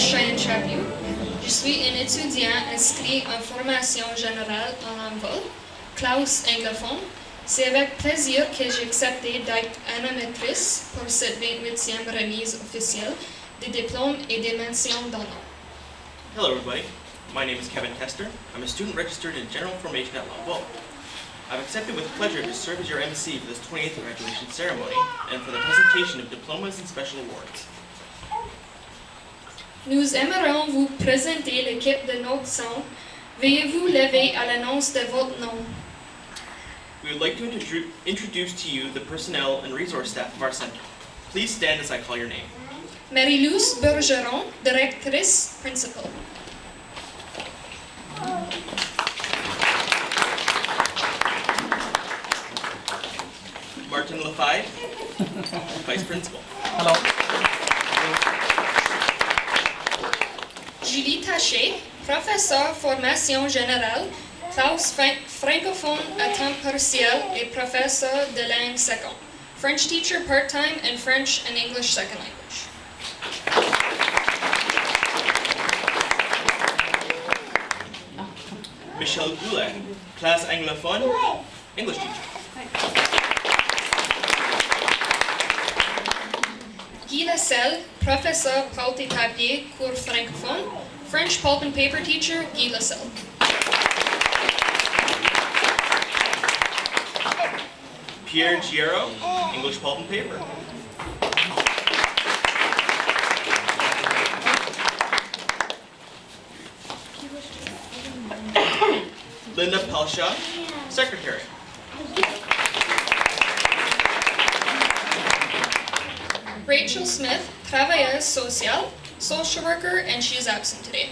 Cheyenne Chaput. Je suis un étudiant inscrit en formation générale en anglais, classe anglophone. C'est avec plaisir que j'ai accepté d'être animatrice pour cette 28e remise officielle des diplômes et des mentions d'honneur. Hello everybody, my name is Kevin Kester. I'm a student registered in General Formation at L'Envol. I've accepted with pleasure to serve as your MC for this 28th graduation ceremony and for the presentation of diplomas and special awards. Nous aimerions vous présenter l'équipe de notre centre. Veuillez vous lever à l'annonce de votre nom. We would like to introduce to you the personnel and resource staff of our center. Please stand as I call your name. Marie-Luce Bergeron, directrice principal. Martin Lafayette, vice principal. Hello. Julie Taché, professeur formation générale, classe francophone à temps partiel et professeur de langue seconde. French teacher part-time and French and English second language. Michelle Goulet, classe anglophone, English teacher. Guy Lasselle, professeur pulp et papier, cours francophone, French pulp and paper teacher, Guy Lasselle. Pierre Giero, English pulp and paper. Linda Pelshaw, secretary. Rachel Smith, travailleuse sociale, social worker, and she is absent today.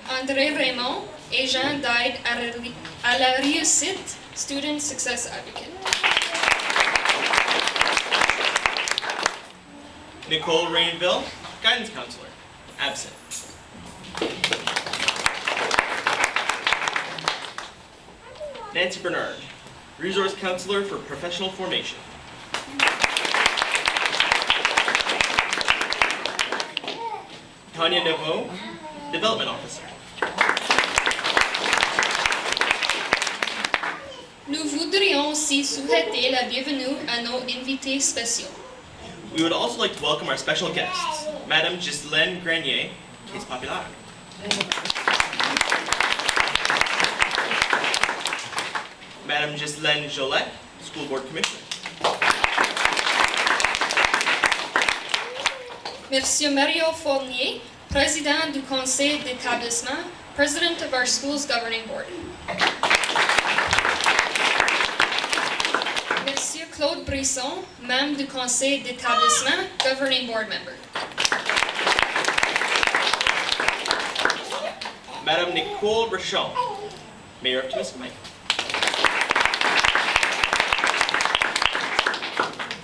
André Raymond, agent d'aide à la réussite, student success advocate. Nicole Rainville, guidance counselor, absent. Nancy Bernard, resource counselor for professional formation. Tanya Neveau, development officer. Nous voudrions aussi souhaiter la bienvenue à nos invités spéciaux. We would also like to welcome our special guests, Madame Ghislaine Grenier, Case Populaire. Madame Ghislaine Jolette, School Board Commissioner. Monsieur Mario Fournier, président du conseil d'établissement, president of our school's governing board. Monsieur Claude Brisson, membre du conseil d'établissement, governing board member. Madame Nicole Rochon, Mayor of Temiskaming.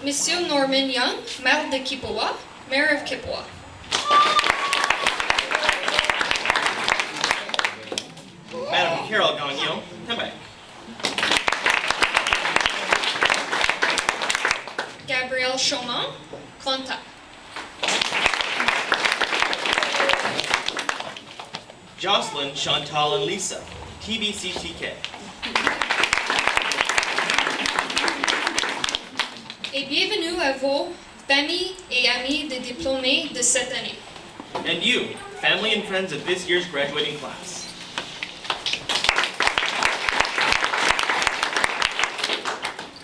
Monsieur Norman Young, maire de Kippawa, mayor of Kippawa. Madame Carol Gagnon, Tembec. Gabrielle Chaumont, Clontarf. Jocelyn, Chantal, and Lisa, TBCTK. Et bienvenue à vos familles et amis de diplômés de cette année. And you, family and friends of this year's graduating class.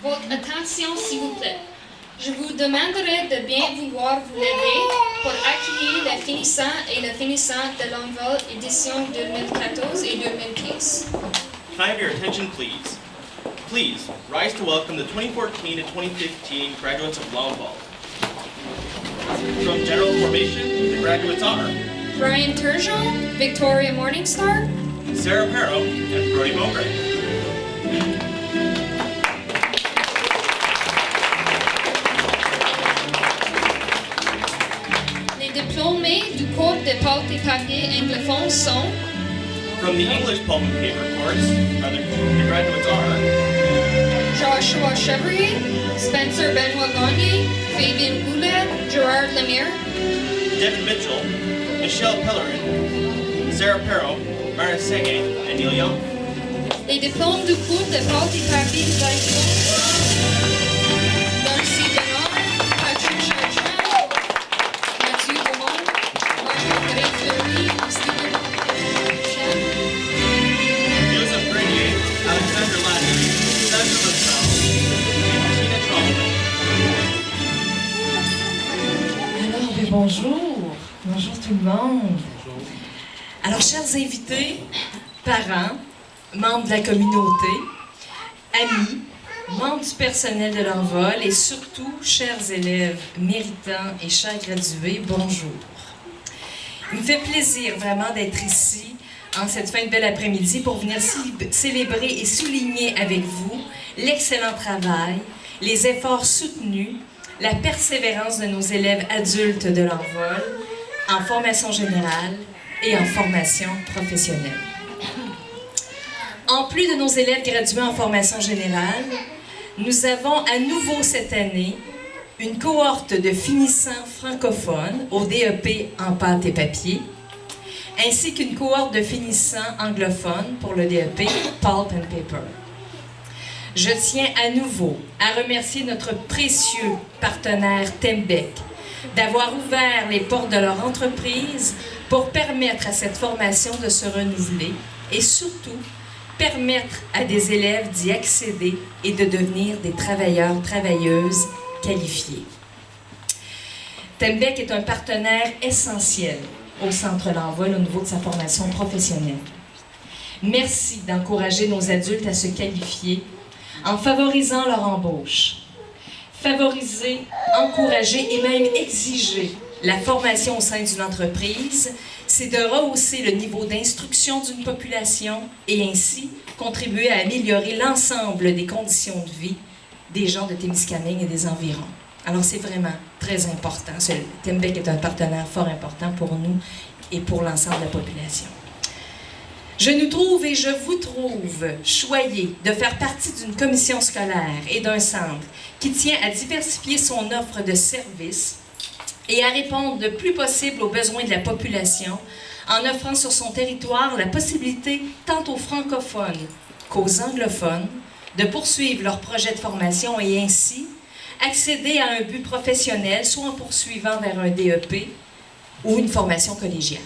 Votre attention, s'il vous plaît. Je vous demanderai de bien vouloir vous lever pour accueillir les finissants et les finissantes de l'Envol édition 2014 et 2015. Can I have your attention, please? Please, rise to welcome the 2014 and 2015 graduates of L'Envol. From General Formation, the graduates are Brian Turgeon, Victoria Morningstar, Sarah Perro and Brody Mowbray. les diplômés du cours de pulp et papier anglophone sont From the English Pulp and Paper course, the graduates are Joshua Chevrier, Spencer Benoit Gagné, Fabian Goulet, Gerard Lemire, Devin Mitchell, Michelle Pellerin, Sarah Perro, Marna Senge, and Neil Young. les diplômes du cours de Paul Papi Daikon, Darcy Bernard, Patrick Chartrand, Mathieu Beaumont, Marc-André Fleury, Stephen Chen, Joseph Grenier, Alexander Latin, Sandra LaSalle, and Tina Trollman. Alors, ben bonjour. Bonjour tout le monde. Alors, chers invités, parents, membres de la communauté, amis, membres du personnel de l'Envol et surtout, chers élèves méritants et chers gradués, bonjour. Il me fait plaisir vraiment d'être ici en cette fin de bel après-midi pour venir célébrer et souligner avec vous l'excellent travail, les efforts soutenus, la persévérance de nos élèves adultes de l'Envol en formation générale et en formation professionnelle. En plus de nos élèves gradués en formation générale, nous avons à nouveau cette année une cohorte de finissants francophones au DEP en pâte et papier, ainsi qu'une cohorte de finissants anglophones pour le DEP Pulp and Paper. Je tiens à nouveau à remercier notre précieux partenaire Tembec d'avoir ouvert les portes de leur entreprise pour permettre à cette formation de se renouveler et surtout permettre à des élèves d'y accéder et de devenir des travailleurs-travailleuses qualifiés. Tembec est un partenaire essentiel au Centre L'Envol au niveau de sa formation professionnelle. Merci d'encourager nos adultes à se qualifier en favorisant leur embauche. Favoriser, encourager et même exiger la formation au sein d'une entreprise, c'est de rehausser le niveau d'instruction d'une population et ainsi contribuer à améliorer l'ensemble des conditions de vie des gens de Témiscamingue et des environs. Alors c'est vraiment très important. Tembec est un partenaire fort important pour nous et pour l'ensemble de la population. Je nous trouve et je vous trouve choyés de faire partie d'une commission scolaire et d'un centre qui tient à diversifier son offre de services et à répondre le plus possible aux besoins de la population en offrant sur son territoire la possibilité tant aux francophones qu'aux anglophones de poursuivre leur projet de formation et ainsi accéder à un but professionnel, soit en poursuivant vers un DEP ou une formation collégiale.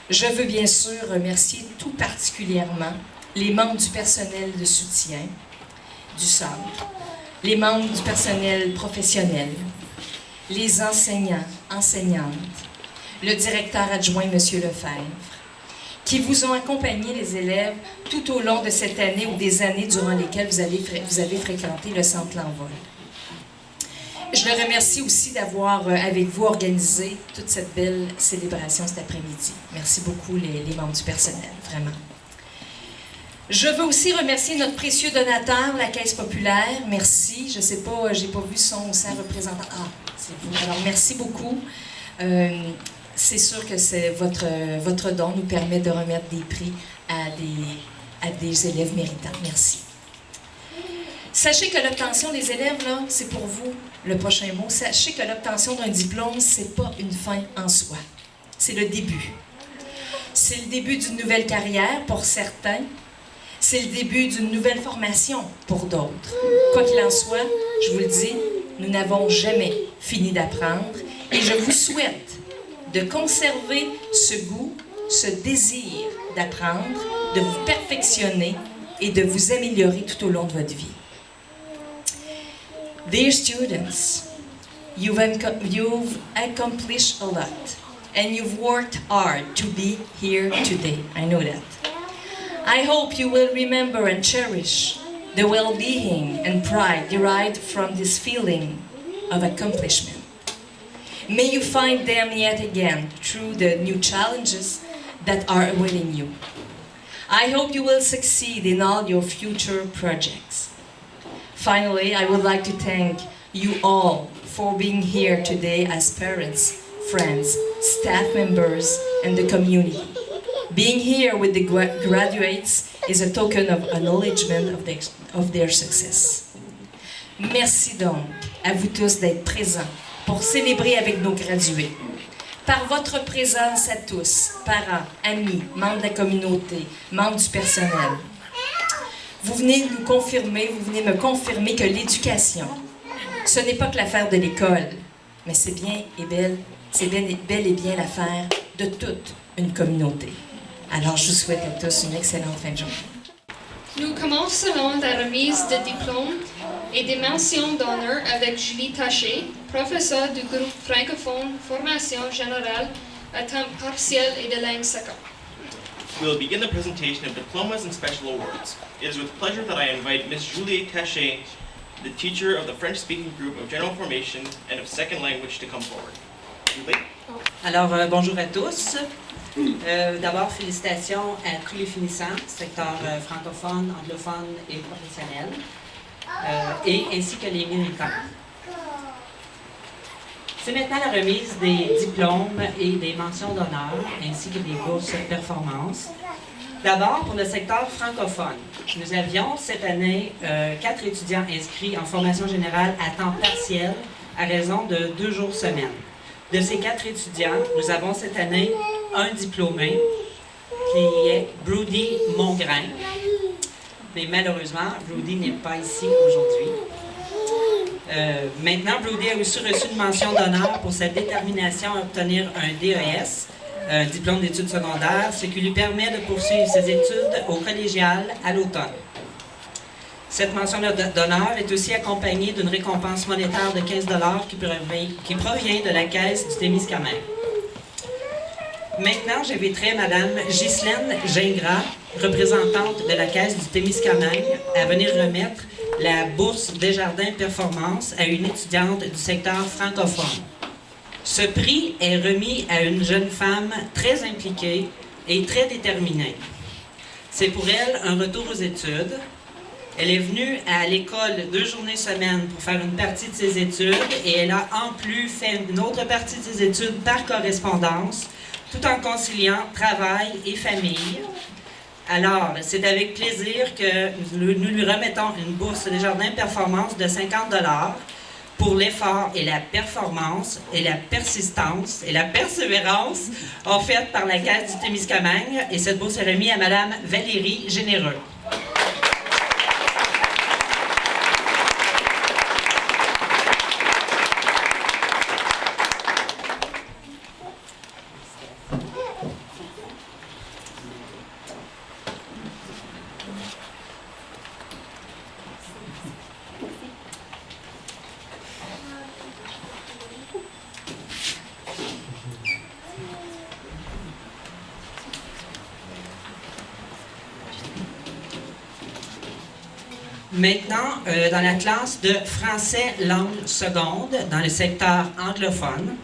Je veux bien sûr remercier tout particulièrement les membres du personnel de soutien du centre, les membres du personnel professionnel, les enseignants, enseignantes, le directeur adjoint, M. Lefebvre, qui vous ont accompagné, les élèves, tout au long de cette année ou des années durant lesquelles vous avez fréquenté le Centre L'Envol. Je le remercie aussi d'avoir, avec vous, organisé toute cette belle célébration cet après-midi. Merci beaucoup, les membres du personnel, vraiment. Je veux aussi remercier notre précieux donateur, la Caisse populaire. Merci. Je ne sais pas, j'ai pas vu son ou sa représentante. Ah, c'est vous. Alors, merci beaucoup. C'est sûr que votre don nous permet de remettre des prix à des élèves méritants. Merci. Sachez que l'obtention des élèves, là, c'est pour vous le prochain mot. Sachez que l'obtention d'un diplôme, c'est pas une fin en soi. C'est le début. C'est le début d'une nouvelle carrière pour certains. C'est le début d'une nouvelle formation pour d'autres. Quoi qu'il en soit, je vous le dis, nous n'avons jamais fini d'apprendre et je vous souhaite de conserver ce goût, ce désir d'apprendre, de vous perfectionner et de vous améliorer tout au long de votre vie. Dear students, you've accomplished a lot and you've worked hard to be here today. I know that. I hope you will remember and cherish the well-being and pride derived from this feeling of accomplishment. May you find them yet again through the new challenges that are awaiting you. I hope you will succeed in all your future projects. Finally, I would like to thank you all for being here today as parents, friends, staff members, and the community. Being here with the graduates is a token of acknowledgement of their success. Merci donc à vous tous d'être présents pour célébrer avec nos gradués. Par votre présence à tous, parents, amis, membres de la communauté, membres du personnel, vous venez me confirmer que l'éducation, ce n'est pas que l'affaire de l'école, mais c'est bel et bien l'affaire de toute une communauté. Alors, je vous souhaite à tous une excellente fin de journée. Nous commencerons la remise de diplômes et des mentions d'honneur avec Julie Taché, professeure du groupe francophone Formation Générale à temps partiel et de langue seconde. We will begin the presentation of diplomas and special awards. It is with pleasure that I invite Ms. Julie Taché, the teacher of the French-speaking group of General Formation and of Second Language, to come forward. Julie? Alors, bonjour à tous. D'abord, félicitations à tous les finissants, secteur francophone, anglophone et professionnel, ainsi que les militants. C'est maintenant la remise des diplômes et des mentions d'honneur, ainsi que des bourses performance. D'abord, pour le secteur francophone, nous avions cette année 4 étudiants inscrits en formation générale à temps partiel à raison de 2 jours semaine. De ces 4 étudiants, nous avons cette année un diplômé qui est Brody Mongrain. Mais malheureusement, Brody n'est pas ici aujourd'hui. Maintenant, Brody a aussi reçu une mention d'honneur pour sa détermination à obtenir un DES, un diplôme d'études secondaires, ce qui lui permet de poursuivre ses études au collégial à l'automne. Cette mention d'honneur est aussi accompagnée d'une récompense monétaire de 15 $ qui provient de la caisse du Témiscamingue. Maintenant, j'inviterai Mme Ghislaine Gingras, représentante de la caisse du Témiscamingue, à venir remettre la bourse Desjardins Performance à une étudiante du secteur francophone. Ce prix est remis à une jeune femme très impliquée et très déterminée. C'est pour elle un retour aux études. Elle est venue à l'école 2 journées semaine pour faire une partie de ses études et elle a en plus fait une autre partie de ses études par correspondance, tout en conciliant travail et famille. Alors, c'est avec plaisir que nous lui remettons une bourse Desjardins Performance de 50 $ pour l'effort et la performance et la persistance et la persévérance offertes par la Caisse du Témiscamingue. Et cette bourse est remise à Mme Valérie Généreux. Maintenant, dans la classe de français langue seconde, dans le secteur anglophone,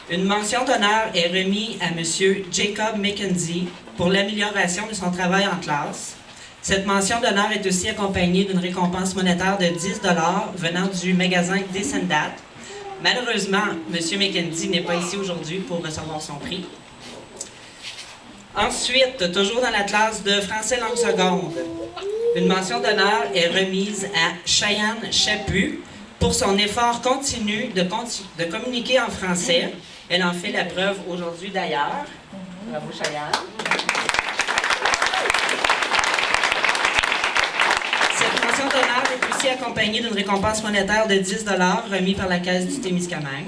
une mention d'honneur est remise à M. Jacob McKenzie pour l'amélioration de son travail en classe. Cette mention d'honneur est aussi accompagnée d'une récompense monétaire de 10 $ venant du magasin Descendat. Malheureusement, M. McKenzie n'est pas ici aujourd'hui pour recevoir son prix. Ensuite, toujours dans la classe de français langue seconde, une mention d'honneur est remise à Cheyenne Chaput pour son effort continu de communiquer en français. Elle en fait la preuve aujourd'hui d'ailleurs. Bravo Cheyenne. Cette mention d'honneur est aussi accompagnée d'une récompense monétaire de 10 $ remise par la Caisse du Témiscamingue.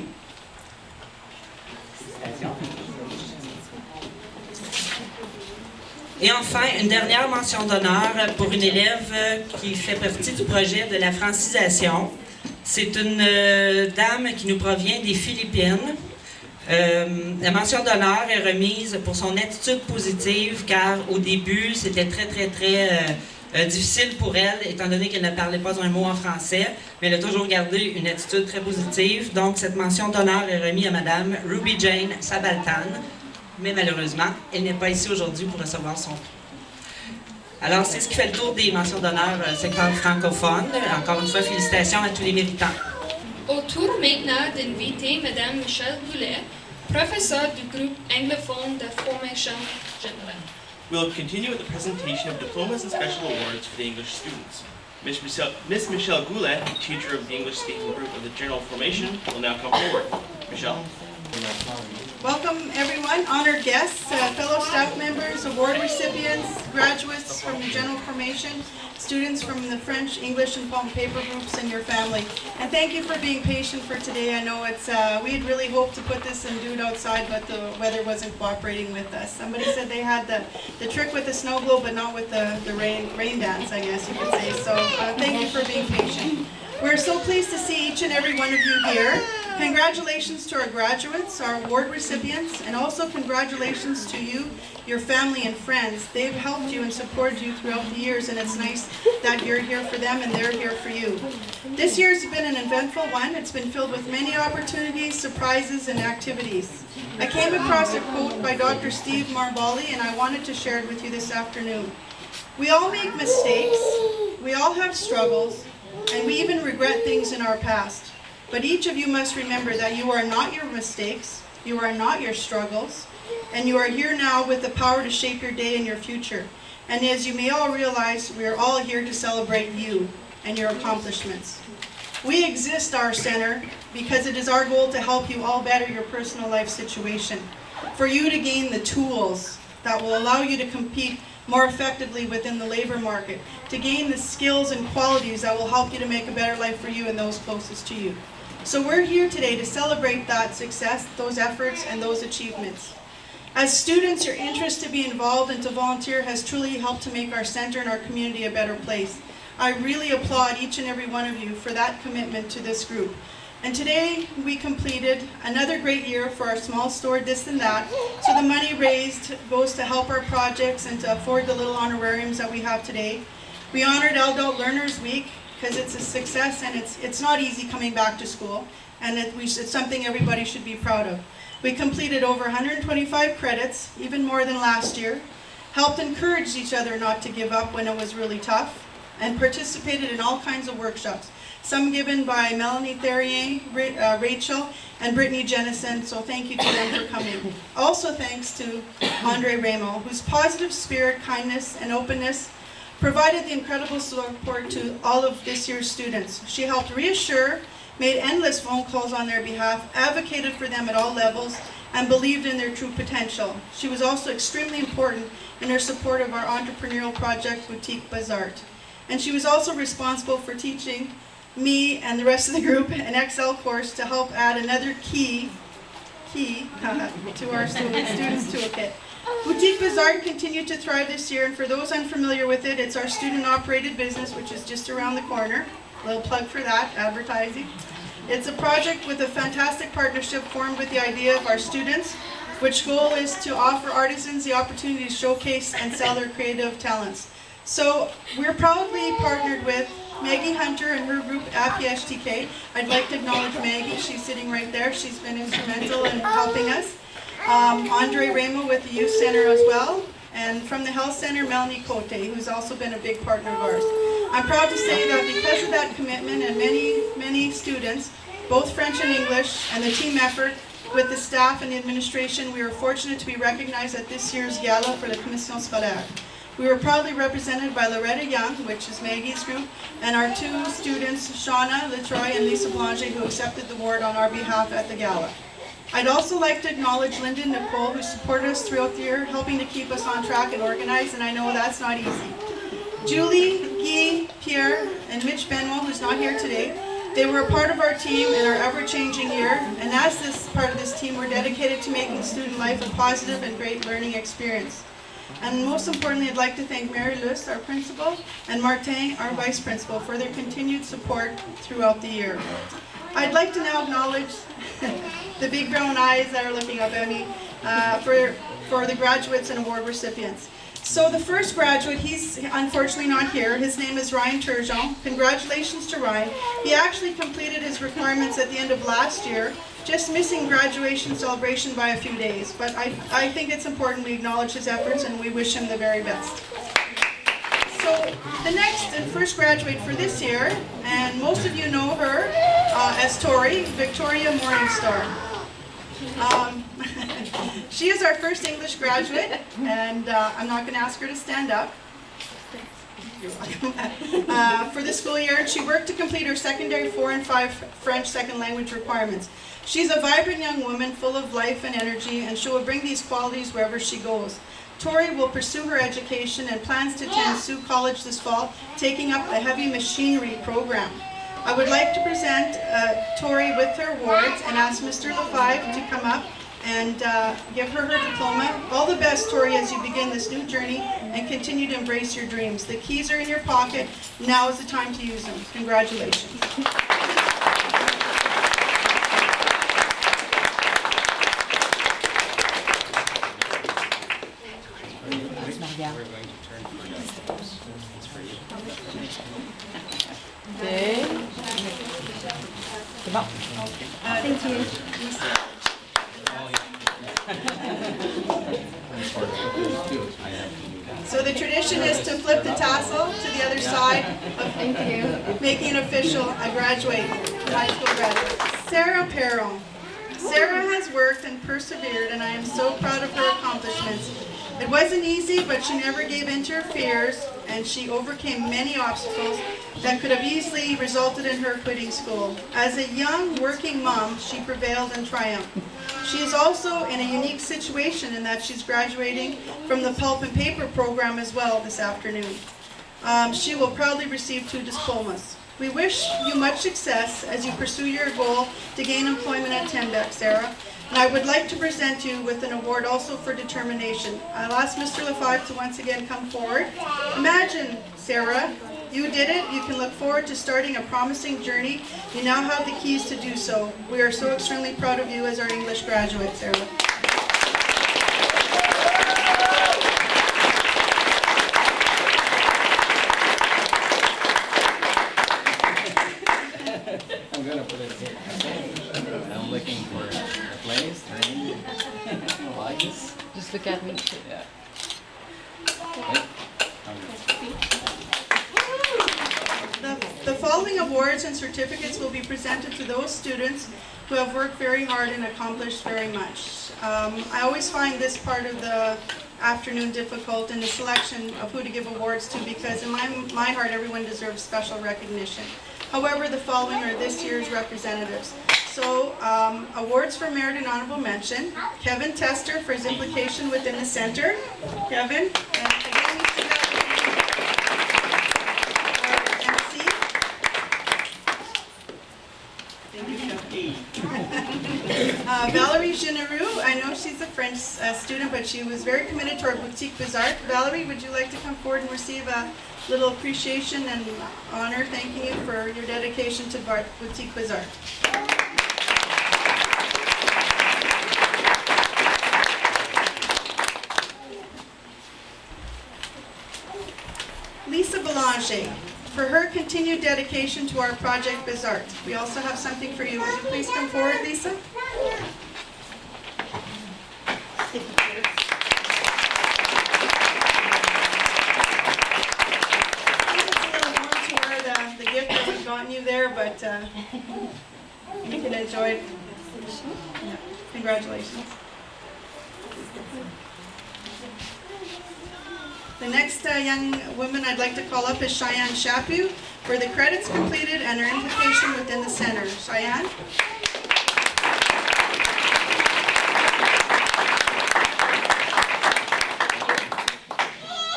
Et enfin, une dernière mention d'honneur pour une élève qui fait partie du projet de la francisation. C'est une dame qui nous provient des Philippines. La mention d'honneur est remise pour son attitude positive, car au début, c'était très difficile pour elle, étant donné qu'elle ne parlait pas un mot en français, mais elle a toujours gardé une attitude très positive. Donc, cette mention d'honneur est remise à Mme Ruby Jane Sabaltan. Mais malheureusement, elle n'est pas ici aujourd'hui pour recevoir son prix. Alors, c'est ce qui fait le tour des mentions d'honneur secteur francophone. Encore une fois, félicitations à tous les méritants. Au tour maintenant d'inviter Mme Michelle Boulet, professeure du groupe anglophone de Formation Générale. We will continue with the presentation of diplomas and special awards for the English students. Miss Michelle Goulet, teacher of the English-speaking group of the General Formation, will now come forward. Michelle. Welcome everyone, honored guests, fellow staff members, award recipients, graduates from the General Formation, students from the French, English, and Pulp paper groups, and your family. And thank you for being patient for today. I know it's we had really hoped to put this and do it outside, but the weather wasn't cooperating with us. Somebody said they had the trick with the snow globe, but not with the rain dance, I guess you could say. So thank you for being patient. We're so pleased to see each and every one of you here. Congratulations to our graduates, our award recipients, and also congratulations to you, your family and friends. They've helped you and supported you throughout the years, and it's nice that you're here for them and they're here for you. This year's been an eventful one. It's been filled with many opportunities, surprises, and activities. I came across a quote by Dr. Steve Marvali, and I wanted to share it with you this afternoon. We all make mistakes, we all have struggles, and we even regret things in our past. But each of you must remember that you are not your mistakes, you are not your struggles, and you are here now with the power to shape your day and your future. And as you may all realize, we are all here to celebrate you and your accomplishments. We exist, our center, because it is our goal to help you all better your personal life situation, for you to gain the tools that will allow you to compete more effectively within the labor market, to gain the skills and qualities that will help you to make a better life for you and those closest to you. So we're here today to celebrate that success, those efforts, and those achievements. As students, your interest to be involved and to volunteer has truly helped to make our center and our community a better place. I really applaud each and every one of you for that commitment to this group. And today we completed another great year for our small store, This and That. So the money raised goes to help our projects and to afford the little honorariums that we have today. We honored Adult Learners Week because it's a success, and it's not easy coming back to school, and it's something everybody should be proud of. We completed over 125 credits, even more than last year, helped encourage each other not to give up when it was really tough, and participated in all kinds of workshops, some given by Melanie Therier, Rachel, and Brittany Jennison, so thank you to them for coming. Also thanks to Andre Ramo, whose positive spirit, kindness, and openness provided the incredible support to all of this year's students. She helped reassure, made endless phone calls on their behalf, advocated for them at all levels, and believed in their true potential. She was also extremely important in her support of our entrepreneurial project, Boutique Bazart. And she was also responsible for teaching me and the rest of the group an Excel course to help add another key to our students' toolkit. Boutique Bazart continued to thrive this year, and for those unfamiliar with it, it's our student-operated business, which is just around the corner. A little plug for that, advertising. It's a project with a fantastic partnership formed with the idea of our students, which goal is to offer artisans the opportunity to showcase and sell their creative talents. So we're proudly partnered with Maggie Hunter and her group, APSTK. I'd like to acknowledge Maggie. She's sitting right there. She's been instrumental in helping us. Andre Ramo with the Youth Center as well. And from the Health Center, Melanie Cote, who's also been a big partner of ours. I'm proud to say that because of that commitment and many students, both French and English, and the team effort with the staff and the administration, we were fortunate to be recognized at this year's gala for the Commission Scolaire. We were proudly represented by Loretta Young, which is Maggie's group, and our two students, Shauna Latroy and Lisa Blanger, who accepted the award on our behalf at the gala. I'd also like to acknowledge Linda and Nicole, who supported us throughout the year, helping to keep us on track and organized, and I know that's not easy. Julie, Guy, Pierre, and Mitch Benwell, who's not here today, they were a part of our team in our ever-changing year, and as this part of this team, we're dedicated to making student life a positive and great learning experience. And most importantly, I'd like to thank Mary Luce, our principal, and Martin, our vice principal, for their continued support throughout the year. I'd like to now acknowledge the big brown eyes that are looking up at me for the graduates and award recipients. So the first graduate, he's unfortunately not here. His name is Ryan Turgeon. Congratulations to Ryan. He actually completed his requirements at the end of last year, just missing graduation celebration by a few days. But I think it's important we acknowledge his efforts and we wish him the very best. So the next and first graduate for this year, and most of you know her as Tori, Victoria Morningstar. She is our first English graduate, and I'm not going to ask her to stand up. You're welcome. For the school year, and she worked to complete her secondary 4 and 5 French second language requirements. She's a vibrant young woman full of life and energy, and she will bring these qualities wherever she goes. Tori will pursue her education and plans to attend Sioux College this fall, taking up a heavy machinery program. I would like to present Tori with her awards and ask Mr. LaFive to come up and give her her diploma. All the best, Tori, as you begin this new journey and continue to embrace your dreams. The keys are in your pocket. Now is the time to use them. Congratulations. So the tradition is to flip the tassel to the other side, making it official a high school graduate. Sarah Perron. Sarah has worked and persevered, and I am so proud of her accomplishments. It wasn't easy, but she never gave in to her fears, and she overcame many obstacles that could have easily resulted in her quitting school. As a young working mom, she prevailed and triumphed. She is also in a unique situation in that she's graduating from the Pulp and Paper program as well this afternoon. She will proudly receive 2 diplomas. We wish you much success as you pursue your goal to gain employment at Tembec, Sarah. And I would like to present you with an award also for determination. I'll ask Mr. LaFive to once again come forward. Imagine, Sarah, you did it. You can look forward to starting a promising journey. You now have the keys to do so. We are so extremely proud of you as our English graduate, Sarah. I'm gonna put it here. I'm looking for a place. Like this. Just look at me. Yeah. The following awards and certificates will be presented to those students who have worked very hard and accomplished very much. I always find this part of the afternoon difficult in the selection of who to give awards to, because in my heart everyone deserves special recognition. However, the following are this year's representatives. So, awards for merit and honorable mention. Kevin Tester for his implication within the center. Kevin, and again, we should have our MC. Thank you, Kevin. Valerie Generou, I know she's a French student, but she was very committed to our Boutique Bizarre. Valerie, would you like to come forward and receive a little appreciation and honor, thanking you for your dedication to Boutique Bizarre. Lisa Belanger, for her continued dedication to our project Bizarre. We also have something for you. Would you please come forward, Lisa? Gotten you there, but you can enjoy it. Yeah. Congratulations. The next young woman I'd like to call up is Cheyenne Chapu for the credits completed and her implication within the center. Cheyenne?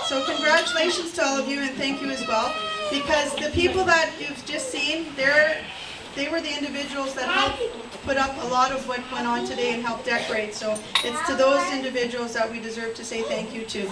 So congratulations to all of you, and thank you as well. Because the people that you've just seen, they were the individuals that helped put up a lot of what went on today and helped decorate. So it's to those individuals that we deserve to say thank you to.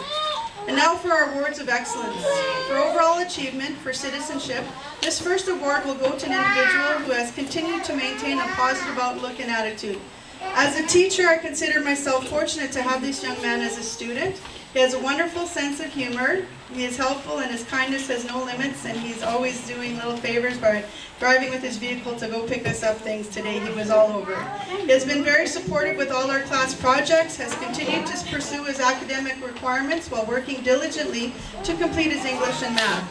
And now for our awards of excellence. For overall achievement, for citizenship, this first award will go to an individual who has continued to maintain a positive outlook and attitude. As a teacher, I consider myself fortunate to have this young man as a student. He has a wonderful sense of humor. He is helpful and his kindness has no limits, and he's always doing little favors by driving with his vehicle to go pick us up things. Today he was all over. He has been very supportive with all our class projects, has continued to pursue his academic requirements while working diligently to complete his English and math.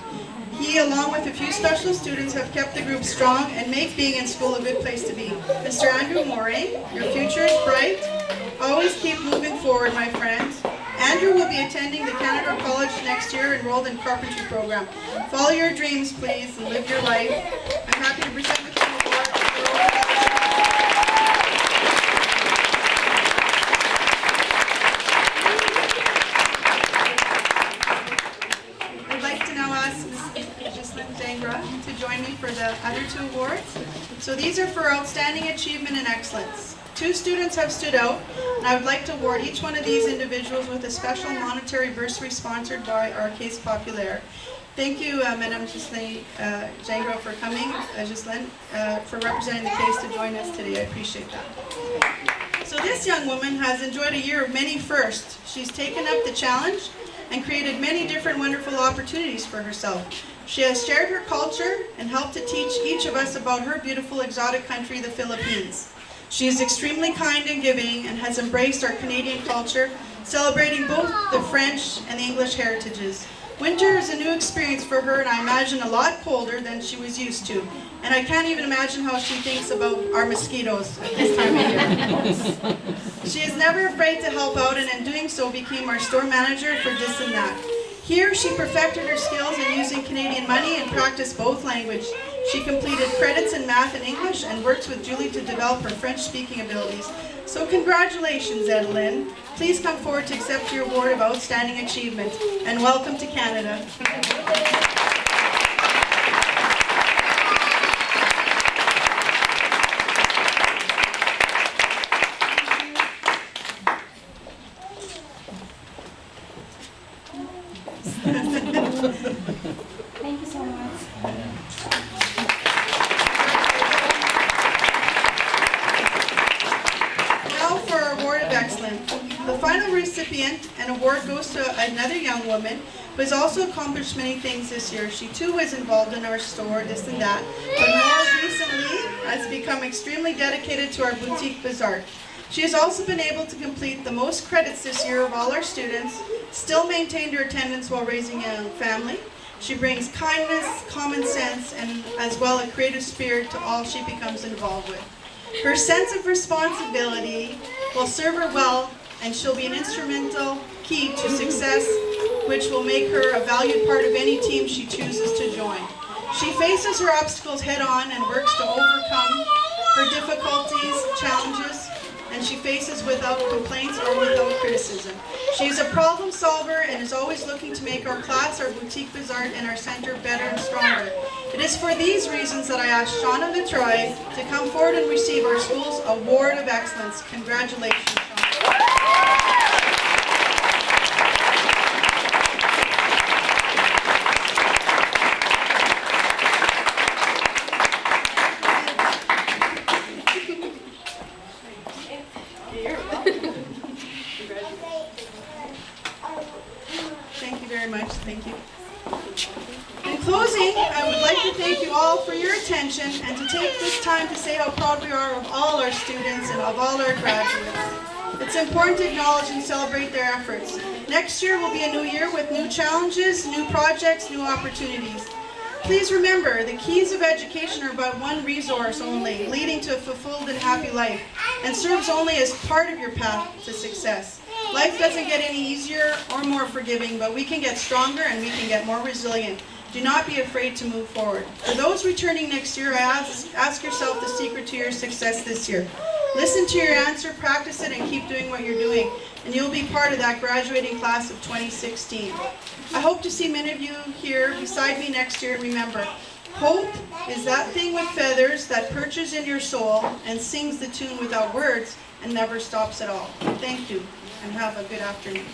He, along with a few special students, have kept the group strong and make being in school a good place to be. Mr. Andrew Morey, your future is bright. Always keep moving forward, my friends. And Andrew will be attending the Canada College next year, enrolled in carpentry program. Follow your dreams, please, and live your life. I'm happy to present the Team Award. I'd like to now ask Ms. Ghislaine Gingras to join me for the other two awards. So these are for outstanding achievement and excellence. 2 students have stood out, and I would like to award each one of these individuals with a special monetary bursary sponsored by our Caisse Populaire. Thank you, Madame Ghislaine Gingras, for coming, Ghislaine, for representing the Caisse to join us today. I appreciate that. So this young woman has enjoyed a year of many firsts. She's taken up the challenge and created many different wonderful opportunities for herself. She has shared her culture and helped to teach each of us about her beautiful exotic country, the Philippines. She is extremely kind and giving and has embraced our Canadian culture, celebrating both the French and the English heritages. Winter is a new experience for her, and I imagine a lot colder than she was used to. And I can't even imagine how she thinks about our mosquitoes at this time of year. She is never afraid to help out, and in doing so became our store manager for This and That. Here she perfected her skills in using Canadian money and practiced both languages. She completed credits in math and English and works with Julie to develop her French-speaking abilities. So congratulations, Edeline. Please come forward to accept your award of Outstanding Achievement, and welcome to Canada. Thank you so much. Now for our Award of Excellence. The final recipient and award goes to another young woman who has also accomplished many things this year. She too was involved in our store, This and That, but more recently has become extremely dedicated to our boutique bazaar. She has also been able to complete the most credits this year of all our students, still maintained her attendance while raising a family. She brings kindness, common sense, and as well a creative spirit to all she becomes involved with. Her sense of responsibility will serve her well, and she'll be an instrumental key to success, which will make her a valued part of any team she chooses to join. She faces her obstacles head on and works to overcome her difficulties, challenges, and she faces without complaints or without criticism. She is a problem solver and is always looking to make our class, our boutique bazaar, and our center better and stronger. It is for these reasons that I asked Shauna Vitroy to come forward and receive our school's Award of Excellence. Congratulations, Shauna. Thank you very much. Thank you. In closing, I would like to thank you all for your attention and to take this time to say how proud we are of all our students and of all our graduates. It's important to acknowledge and celebrate their efforts. Next year will be a new year with new challenges, new projects, new opportunities. Please remember, the keys of education are but one resource only, leading to a fulfilled and happy life, and serves only as part of your path to success. Life doesn't get any easier or more forgiving, but we can get stronger and we can get more resilient. Do not be afraid to move forward. For those returning next year, I ask yourself the secret to your success this year. Listen to your answer, practice it, and keep doing what you're doing, and you'll be part of that graduating class of 2016. I hope to see many of you here beside me next year. Remember, hope is that thing with feathers that perches in your soul and sings the tune without words and never stops at all. Thank you, and have a good afternoon.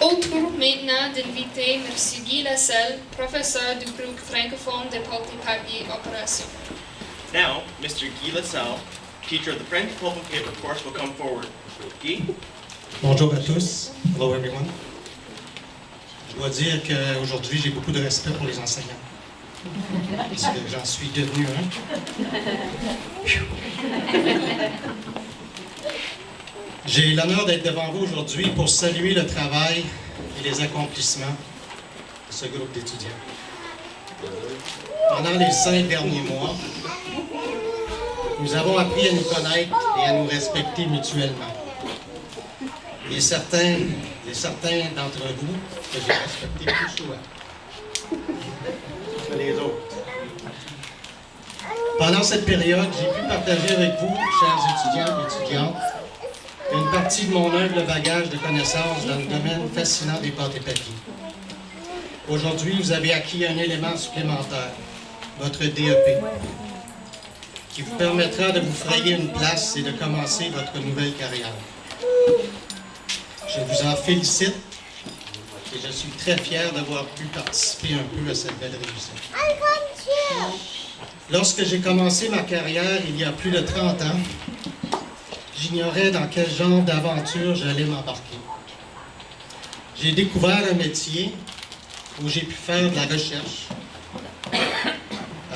Au tour maintenant d'inviter M. Guy Lasselle, professeur du groupe francophone de porte-papier opération. Now, Mr. Guy Lasselle, teacher of the French Pulp and Paper course, will come forward. Guy? Bonjour à tous. Hello everyone. Je dois dire qu'aujourd'hui, j'ai beaucoup de respect pour les enseignants. Parce que j'en suis devenu un. J'ai l'honneur d'être devant vous aujourd'hui pour saluer le travail et les accomplissements de ce groupe d'étudiants. Pendant les 5 derniers mois, nous avons appris à nous connaître et à nous respecter mutuellement. Il est certain et certains d'entre vous que j'ai respectés plus souvent que les autres. Pendant cette période, j'ai pu partager avec vous, chers étudiants et étudiantes, une partie de mon humble bagage de connaissances dans le domaine fascinant des pâtes et papiers. Aujourd'hui, vous avez acquis un élément supplémentaire, votre DEP, qui vous permettra de vous frayer une place et de commencer votre nouvelle carrière. Je vous en félicite et je suis très fier d'avoir pu participer un peu à cette belle réussite. Lorsque j'ai commencé ma carrière il y a plus de 30 ans, j'ignorais dans quel genre d'aventure j'allais m'embarquer. J'ai découvert un métier où j'ai pu faire de la recherche,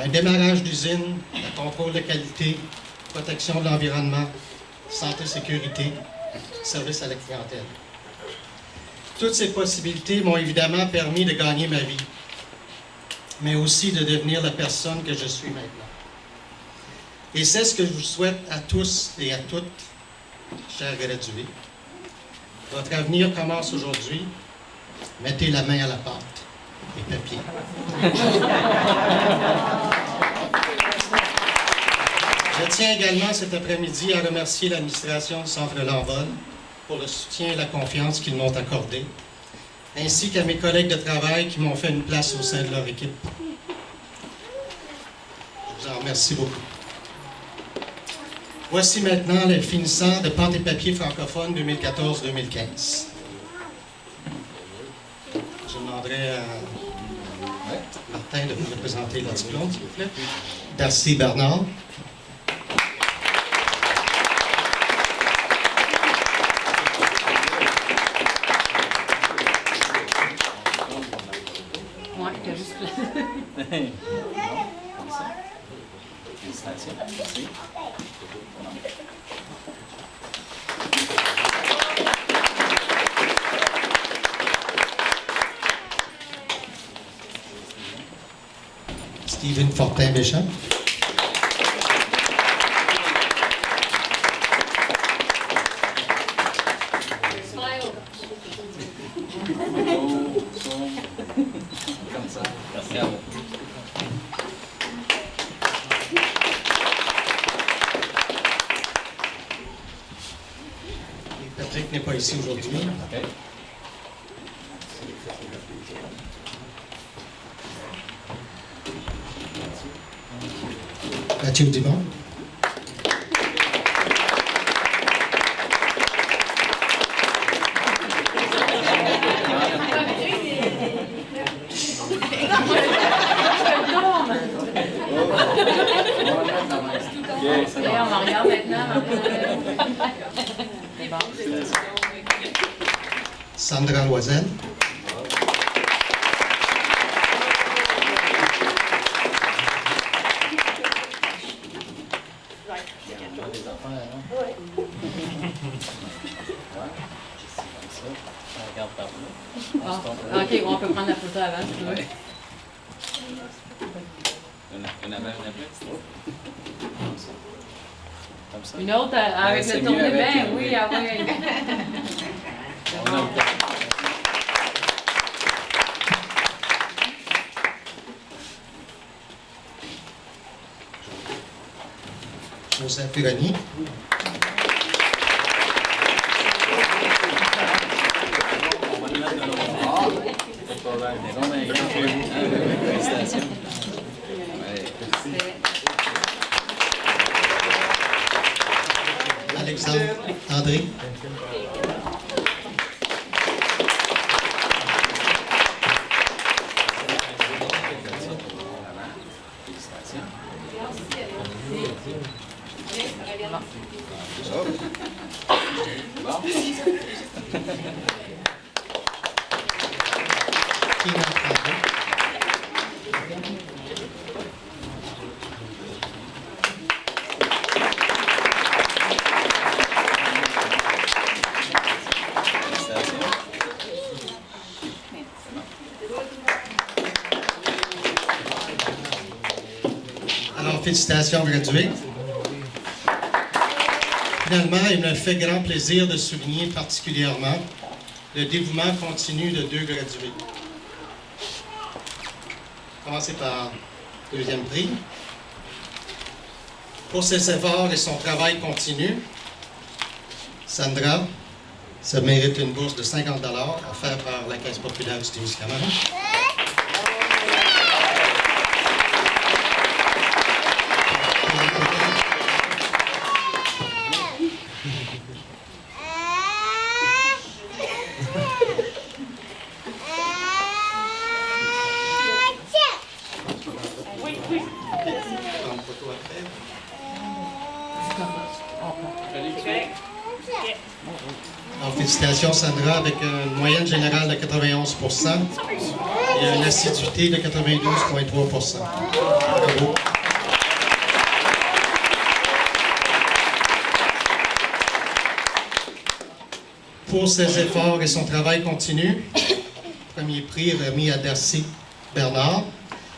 un démarrage d'usine, le contrôle de qualité, protection de l'environnement, santé-sécurité, service à la clientèle. Toutes ces possibilités m'ont évidemment permis de gagner ma vie, mais aussi de devenir la personne que je suis maintenant. Et c'est ce que je vous souhaite à tous et à toutes, chers gradués. Votre avenir commence aujourd'hui. Mettez la main à la pâte et papier. Je tiens également cet après-midi à remercier l'administration du Centre L'Envol pour le soutien et la confiance qu'ils m'ont accordé, ainsi qu'à mes collègues de travail qui m'ont fait une place au sein de leur équipe. Je vous en remercie beaucoup. Voici maintenant les finissants de Pâtes et papier francophone 2014-2015. Je demanderai à Martin de vous représenter le diplôme, s'il vous plaît. Darcy Bernard. Félicitations. Merci. Steven Fortin-Béchamp. Comme ça. Merci à vous. Patrick n'est pas ici aujourd'hui. OK. Mathieu Dubon. On va regarder maintenant. C'est bon. Sandra Loisel. Des affaires, hein? Ouais. Comme ça. On regarde par là. Ah, OK, on peut prendre la photo avant, si tu veux. Ouais. Une avant, une après? Comme ça. Comme ça. Une autre avec c'est le mieux tourné avec, bien, oui. oui, ah oui. On a le temps. Joseph Pironi. On va le mettre de l'autre bord. Pas de problème. Maison d'un grand chez vous. Félicitations. Ouais. Alexandre André. Félicitations. Bon. Tina Tremblay. Félicitations. Alors, félicitations, gradués. Finalement, il me fait grand plaisir de souligner particulièrement le dévouement continu de 2 gradués. Commencer par le deuxième prix. Pour ses efforts et son travail continu, Sandra se mérite une bourse de 50 $ offerte par la Caisse populaire du Témiscamingue. Alors, félicitations Sandra, avec une moyenne générale de 91 % et une assiduité de 92,3 %. Bravo. Pour ses efforts et son travail continu, premier prix remis à Darcy Bernard.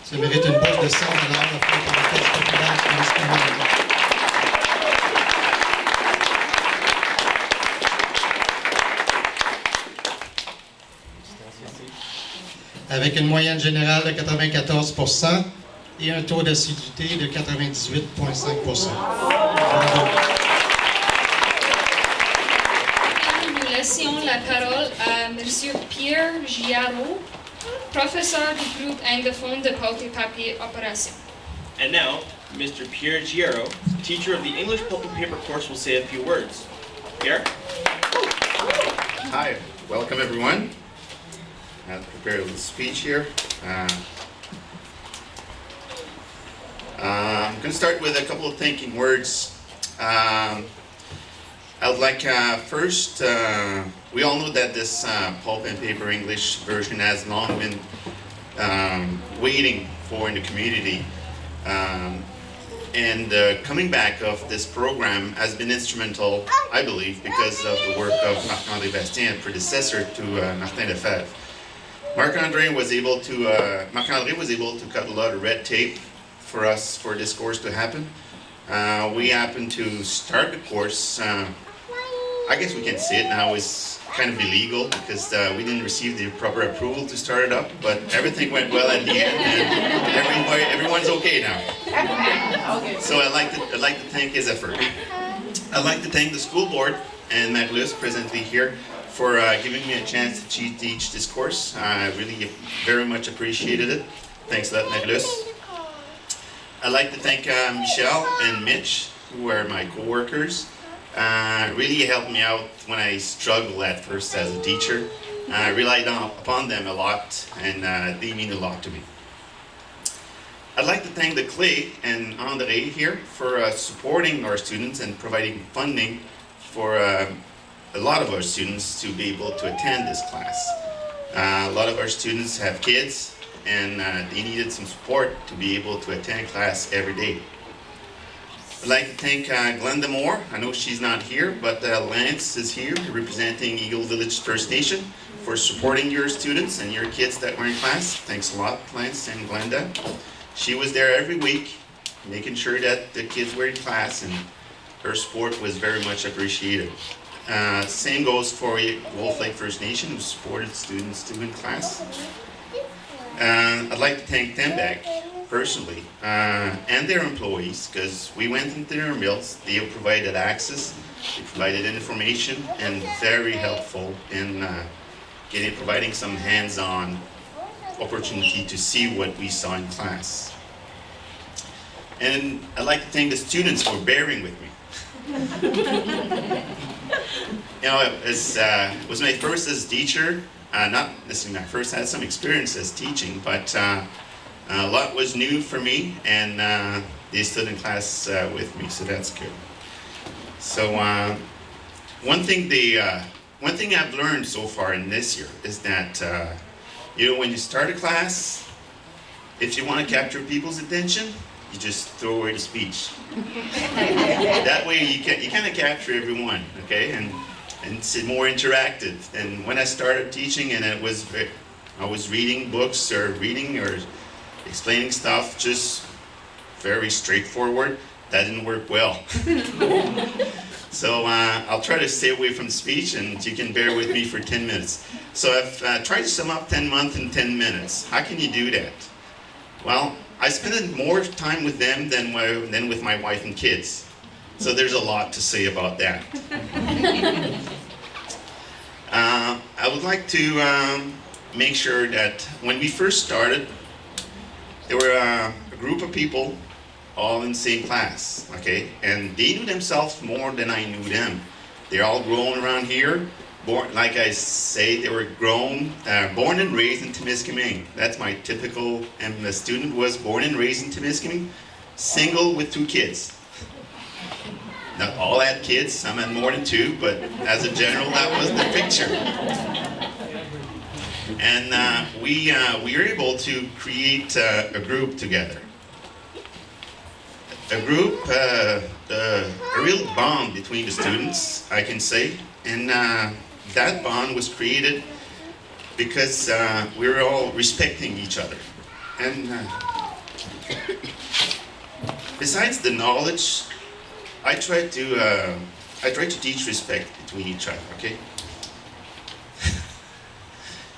Ça mérite une bourse de 100 $ offerte par la Caisse populaire du Témiscamingue. Avec une moyenne générale de 94 % et un taux d'assiduité de 98,5 %. Bravo. Nous laissons la parole à M. Pierre Giaro, professeur du groupe anglophone de Pulp et Papier Opération. And now, Mr. Pierre Giero, teacher of the English Pulp and Paper course, will say a few words. Pierre? Hi, welcome everyone. I have prepared a little speech here. I'm going to start with a couple of thanking words. I would like first, we all know that this Pulp and Paper English version has long been waiting for in the community. And coming back of this program has been instrumental, I believe, because of the work of Marc-André Bastien, predecessor to Martin Lefebvre. Marc-André was able to cut a lot of red tape for us for this course to happen. We happened to start the course, I guess we can say it now, is kind of illegal because we didn't receive the proper approval to start it up, but everything went well at the end and everyone's okay now. So I'd like to thank his effort. I'd like to thank the school board and Maglus presently here for giving me a chance to teach this course. I really very much appreciated it. Thanks a lot, Maglus. I'd like to thank Michelle and Mitch, who are my co-workers. Really helped me out when I struggled at first as a teacher. I relied upon them a lot, and they mean a lot to me. I'd like to thank the Clay and André here for supporting our students and providing funding for a lot of our students to be able to attend this class. A lot of our students have kids, and they needed some support to be able to attend class every day. I'd like to thank Glenda Moore. I know she's not here, but Lance is here representing Eagle Village First Nation for supporting your students and your kids that were in class. Thanks a lot, Lance and Glenda. She was there every week, making sure that the kids were in class, and her support was very much appreciated. Same goes for Wolf Lake First Nation, who supported students too in class. I'd like to thank Tembec personally and their employees, because we went into their mills. They provided access, they provided information, and very helpful in providing some hands-on opportunity to see what we saw in class. And I'd like to thank the students for bearing with me. You know, it was my first as teacher, not necessarily my first. I had some experience as teaching, but a lot was new for me, and they stood in class with me, so that's good. So one thing I've learned so far in this year is that you know, when you start a class, if you want to capture people's attention, you just throw away the speech. That way you kind of capture everyone, okay, and it's more interactive. And when I started teaching, and I was reading books or explaining stuff, just very straightforward, that didn't work well. So I'll try to stay away from speech, and you can bear with me for 10 minutes. So I've tried to sum up 10 months in 10 minutes. How can you do that? Well, I spend more time with them than with my wife and kids. So there's a lot to say about that. I would like to make sure that when we first started, there were a group of people all in the same class, okay? And they knew themselves more than I knew them. They're all grown around here. Born, like I say, they were born and raised in Temiskaming. That's my typical, and the student was born and raised in Temiskaming, single with 2 kids. Not all had kids, some had more than 2, but as a general, that was the picture. And we were able to create a group together. A group, a real bond between the students, I can say. And that bond was created because we were all respecting each other. And besides the knowledge, I try to teach respect between each other, okay?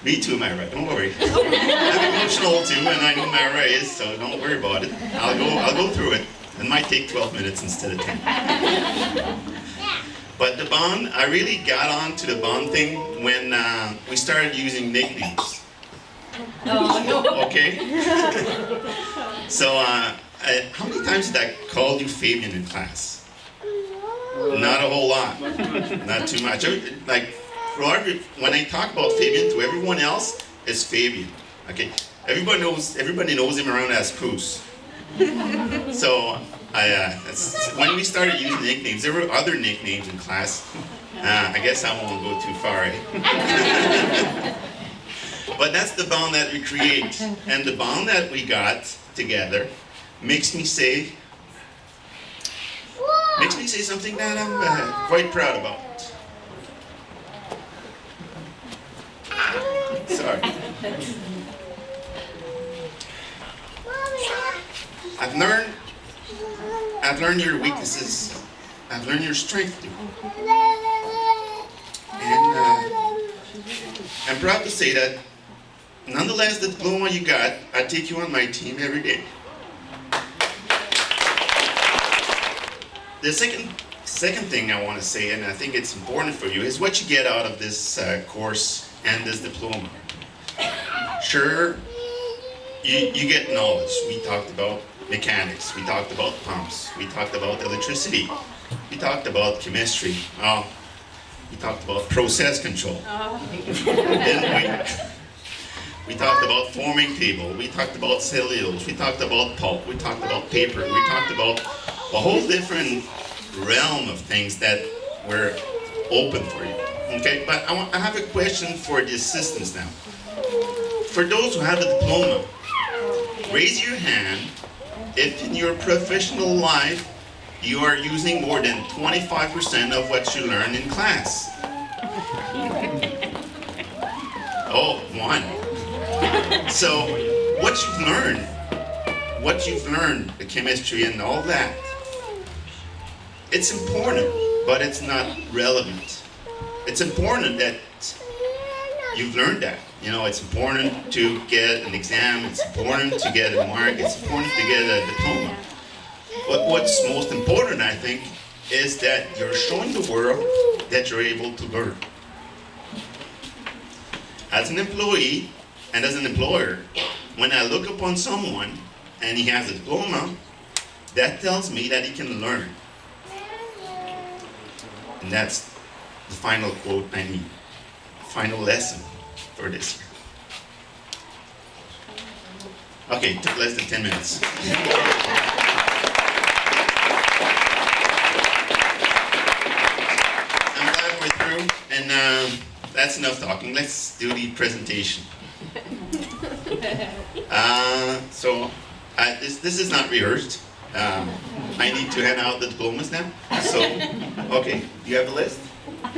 Me too, Myra, don't worry. I'm emotional too, and I know Myra is, so don't worry about it. I'll go through it. It might take 12 minutes instead of 10. But the bond, I really got on to the bond thing when we started using nicknames. Okay? So, how many times did I call you Fabian in class? Not a whole lot. Not too much. Like, when I talk about Fabian to everyone else, it's Fabian. Okay? Everybody knows him around as Poos. So, when we started using nicknames, there were other nicknames in class. I guess I won't go too far, eh? But that's the bond that we create. And the bond that we got together makes me say something that I'm quite proud about. Sorry. I've learned your weaknesses. I've learned your strength too. And I'm proud to say that, nonetheless, the diploma you got, I take you on my team every day. The second thing I want to say, and I think it's important for you, is what you get out of this course and this diploma. Sure, you get knowledge. We talked about mechanics, we talked about pumps, we talked about electricity, we talked about chemistry, we talked about process control. Then we talked about forming table, we talked about cellulose, we talked about pulp, we talked about paper, we talked about a whole different realm of things that were open for you. Okay, but I have a question for the assistants now. For those who have a diploma, raise your hand if in your professional life you are using more than 25% of what you learn in class. Oh, 1. So, what you've learned, the chemistry and all that, it's important, but it's not relevant. It's important that you've learned that. You know, it's important to get an exam, it's important to get a mark, it's important to get a diploma. But what's most important, I think, is that you're showing the world that you're able to learn. As an employee and as an employer, when I look upon someone and he has a diploma, that tells me that he can learn. And that's the final quote I need, final lesson for this year. Okay, took less than 10 minutes. I'm glad we're through, and that's enough talking. Let's do the presentation. This is not rehearsed. I need to hand out the diplomas now. So, okay, do you have the list? I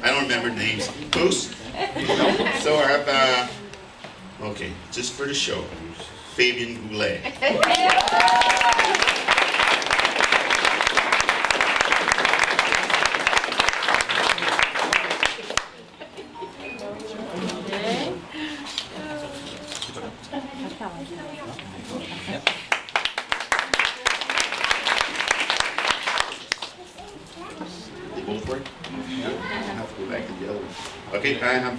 don't remember the names. Poos? No? So I have, okay, just for the show, Fabian Goulet. both work? I have to go back to the other one. Okay, I have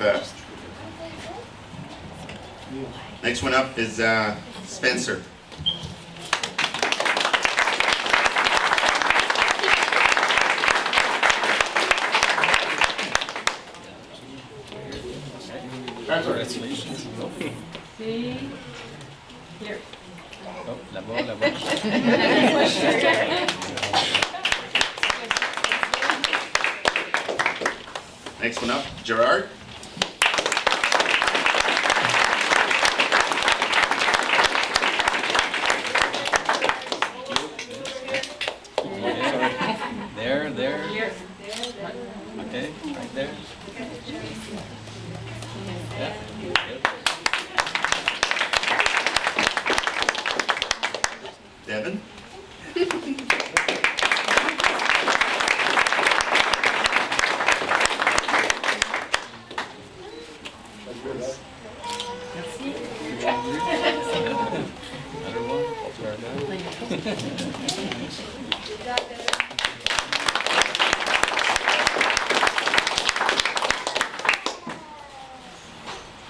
next one up is Spencer. Congratulations. See? Here. Oh, là-bas, là-bas. Next one up, Gerard. There. Here. Okay, right there. Yeah, good. Devin. Another one.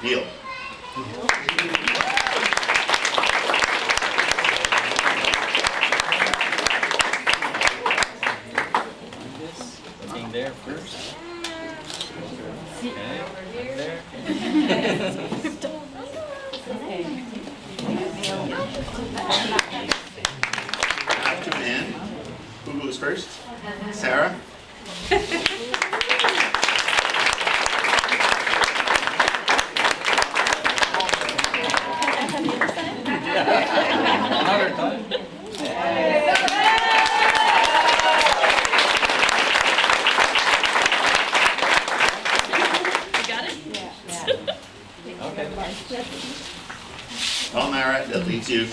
Neil. Looking there first. Okay, right there. After Dan, who goes first? Sarah? Another time. Okay. Well, Mara, that leaves you.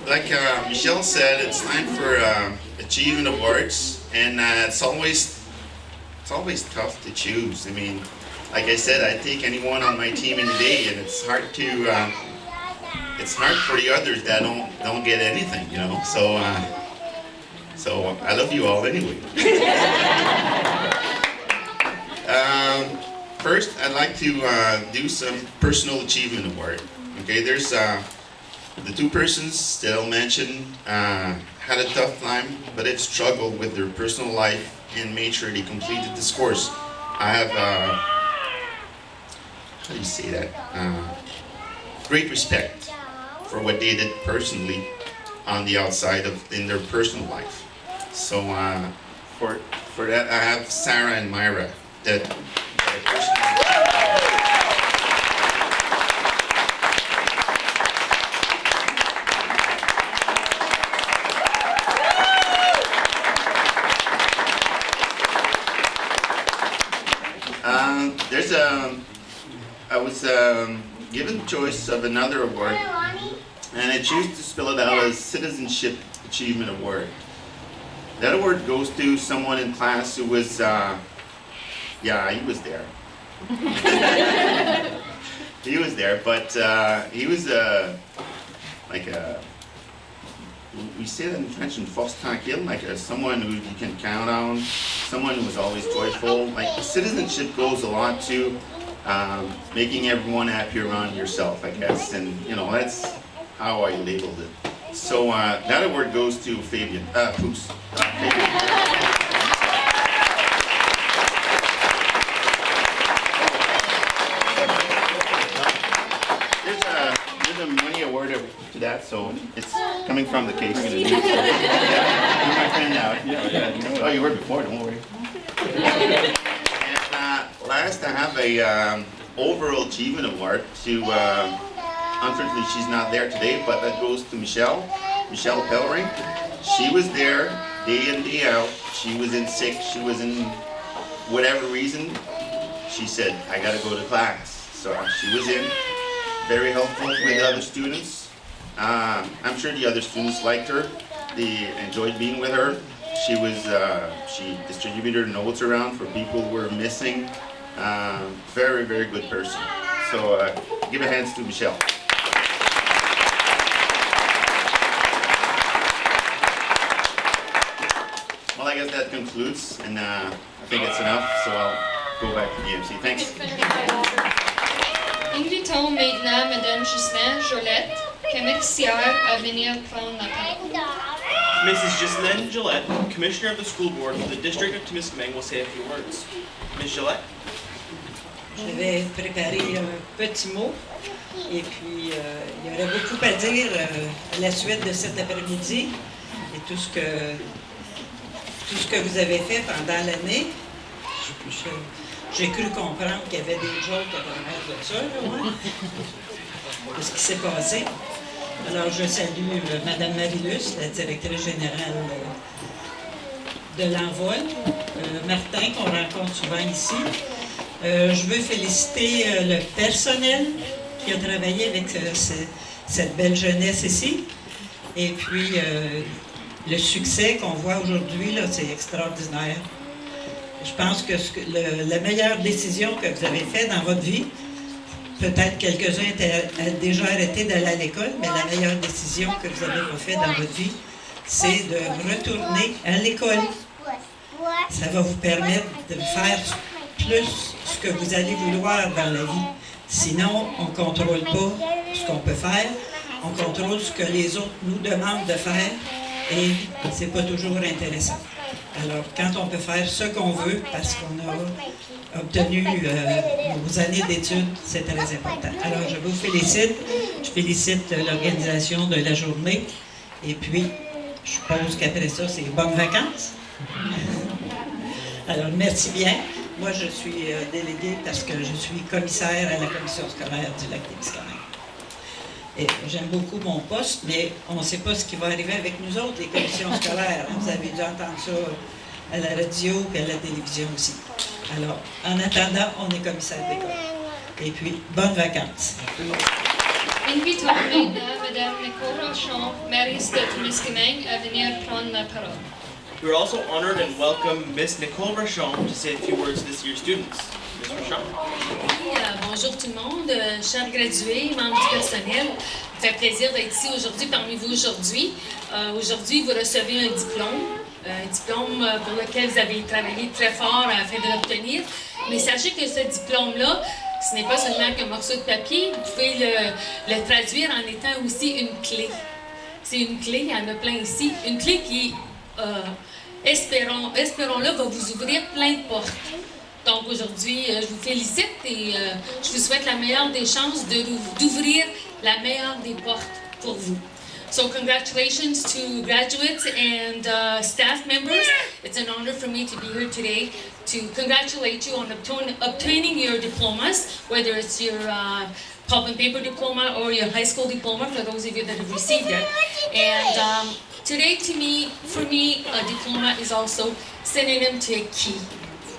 Like Michelle said, it's time for achievement awards, and it's always tough to choose. I mean, like I said, I take anyone on my team any day, and it's hard for the others that don't get anything, you know. So I love you all anyway. First, I'd like to do some personal achievement award. Okay, there's the two persons that I'll mention had a tough time, but they've struggled with their personal life and made sure they completed this course. I have, how do you say that? Great respect for what they did personally on the outside in their personal life. So for that, I have Sarah and Myra that I was given the choice of another award, and I choose to spell it out as Citizenship Achievement Award. That award goes to someone in class who was, yeah, he was there. He was there, but he was like a, we say that in French, une force tranquille, like someone who you can count on, someone who was always joyful. Like citizenship goes a lot to making everyone happy around yourself, I guess, and you know that's how I labeled it. So that award goes to Fabian, Poos. Fabian. There's a money award to that, so it's coming from the case. You're my friend now. Yeah. Oh, you were before, don't worry. And last, I have a overall achievement award to, unfortunately she's not there today, but that goes to Michelle Pellering. She was there day in, day out. She was in sick, she was in whatever reason. She said, I gotta go to class. So she was in, very helpful with the other students. I'm sure the other students liked her. They enjoyed being with her. She distributed notes around for people who were missing. Very, very good person. So give a hand to Michelle. Well, I guess that concludes, and I think it's enough, so I'll go back to the MC. Thanks. Invitons maintenant Madame Ghislaine Jolette, commerciaire, à venir prendre la parole. Mrs. Ghislaine Gillette, Commissioner of the School Board for the District of Temiskaming, will say a few words. Ms. Gillette? Je vais préparer un petit mot et puis il y aurait beaucoup à dire à la suite de cet après-midi et tout ce que vous avez fait pendant l'année. J'ai cru comprendre qu'il y avait des jokes à travers de ça, là, ouais, de ce qui s'est passé. Alors je salue Mme Marilus, la directrice générale de l'Envol, Martin, qu'on rencontre souvent ici. Je veux féliciter le personnel qui a travaillé avec cette belle jeunesse ici. Et puis, le succès qu'on voit aujourd'hui, là, c'est extraordinaire. Je pense que la meilleure décision que vous avez faite dans votre vie, peut-être quelques-uns étaient déjà arrêtés d'aller à l'école, mais la meilleure décision que vous avez faite dans votre vie, c'est de retourner à l'école. Ça va vous permettre de faire plus ce que vous allez vouloir dans la vie. Sinon, on ne contrôle pas ce qu'on peut faire, on contrôle ce que les autres nous demandent de faire et c'est pas toujours intéressant. Alors, quand on peut faire ce qu'on veut parce qu'on a obtenu nos années d'études, c'est très important. Alors, je vous félicite. Je félicite l'organisation de la journée et puis, je suppose qu'après ça, c'est bonnes vacances. Alors, merci bien. Moi, je suis déléguée parce que je suis commissaire à la commission scolaire du Lac-Témiscamingue. Et j'aime beaucoup mon poste, mais on ne sait pas ce qui va arriver avec nous autres, les commissions scolaires. Vous avez dû entendre ça à la radio et à la télévision aussi. Alors, en attendant, on est commissaire d'école. Et puis, bonnes vacances. Invitons maintenant Madame Nicole Rochon, mairesse de Temiskaming, à venir prendre la parole. We are also honored and welcome Miss Nicole Rochon to say a few words to this year's students. Ms. Rochon? Oui, bonjour tout le monde, chers gradués, membres du personnel. Ça fait plaisir d'être ici aujourd'hui parmi vous aujourd'hui. Aujourd'hui, vous recevez un diplôme pour lequel vous avez travaillé très fort afin de l'obtenir. Mais sachez que ce diplôme-là, ce n'est pas seulement qu'un morceau de papier, vous pouvez le traduire en étant aussi une clé. C'est une clé, il y en a plein ici, une clé qui, espérons-le, va vous ouvrir plein de portes. Donc aujourd'hui, je vous félicite et je vous souhaite la meilleure des chances d'ouvrir la meilleure des portes pour vous. So congratulations to graduates and staff members. It's an honor for me to be here today to congratulate you on obtaining your diplomas, whether it's your pulp and paper diploma or your high school diploma, for those of you that have received it. And today, for me, a diploma is also synonym to a key.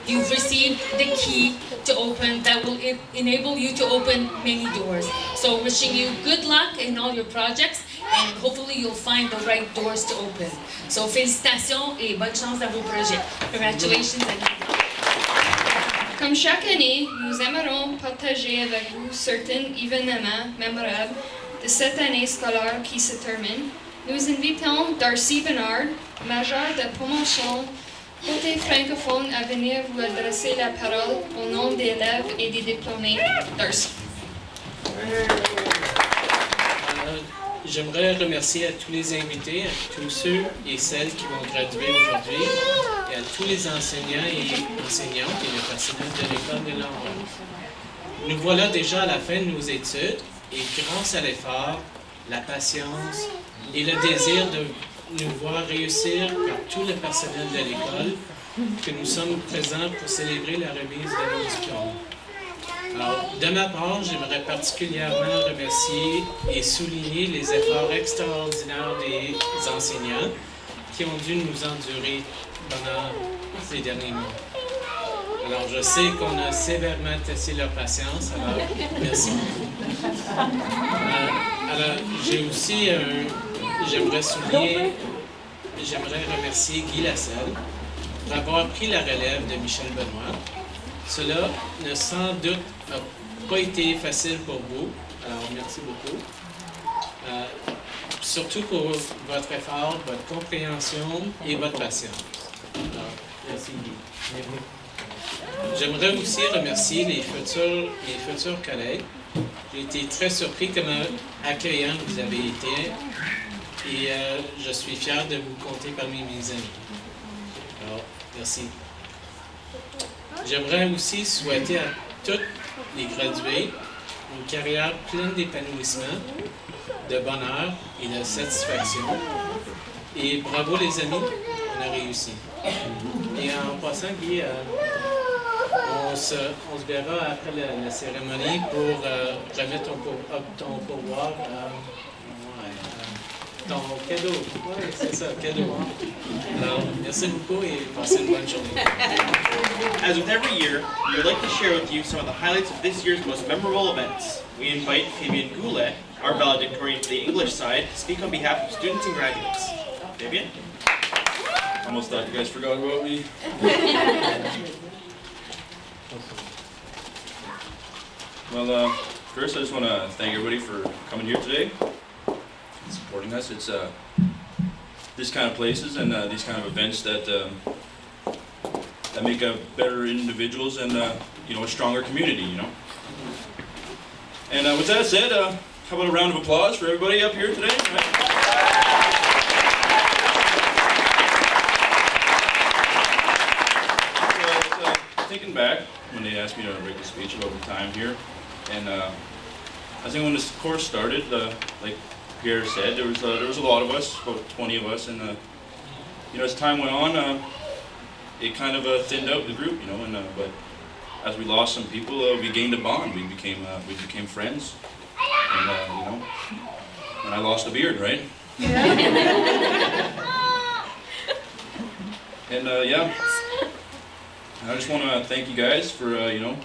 You've received the key to open that will enable you to open many doors. So wishing you good luck in all your projects and hopefully you'll find the right doors to open. So félicitations et bonne chance dans vos projets. Congratulations and Comme chaque année, nous aimerons partager avec vous certains événements mémorables de cette année scolaire qui se termine. Nous invitons Darcy Bernard, major de promotion côté francophone, à venir vous adresser la parole au nom des élèves et des diplômés. Darcy. J'aimerais remercier à tous les invités, à tous ceux et celles qui vont graduer aujourd'hui, et à tous les enseignants et enseignantes et le personnel de l'école de l'Envol. Nous voilà déjà à la fin de nos études, et grâce à l'effort, la patience et le désir de nous voir réussir par tout le personnel de l'école, que nous sommes présents pour célébrer la remise de nos diplômes. Alors, de ma part, j'aimerais particulièrement remercier et souligner les efforts extraordinaires des enseignants qui ont dû nous endurer pendant ces derniers mois. Alors, je sais qu'on a sévèrement testé leur patience, alors merci beaucoup. Alors, j'aimerais remercier Guy Lassalle pour avoir pris la relève de Michel Benoît. Cela ne sans doute a pas été facile pour vous, alors merci beaucoup. Surtout pour votre effort, votre compréhension et votre patience. Alors, merci Guy. J'aimerais aussi remercier les futurs collègues. J'ai été très surpris comment accueillants vous avez été et je suis fier de vous compter parmi mes amis. Alors, merci. J'aimerais aussi souhaiter à tous les gradués une carrière pleine d'épanouissement, de bonheur et de satisfaction. Et bravo les amis, on a réussi. Et en passant, Guy, on se verra après la cérémonie pour remettre ton pourboire, ton cadeau. Oui, c'est ça, cadeau. Alors, merci beaucoup et passez une bonne journée. As with every year, we would like to share with you some of the highlights of this year's most memorable events. We invite Fabian Goulet, our valedictorian for the English side, to speak on behalf of students and graduates. Fabian? Almost thought you guys forgot about me. Well, first I just want to thank everybody for coming here today and supporting us. It's this kind of places and these kind of events that make better individuals and you know, a stronger community. You know. And with that said, how about a round of applause for everybody up here today? Thinking back when they asked me to write the speech about the time here, and I think when this course started, like Pierre said, there was a lot of us, about 20 of us, and you know, as time went on, it kind of thinned out the group, you know, and but as we lost some people, we gained a bond. We became friends, and you know, and I lost a beard, right? And yeah. I just want to thank you guys for you know,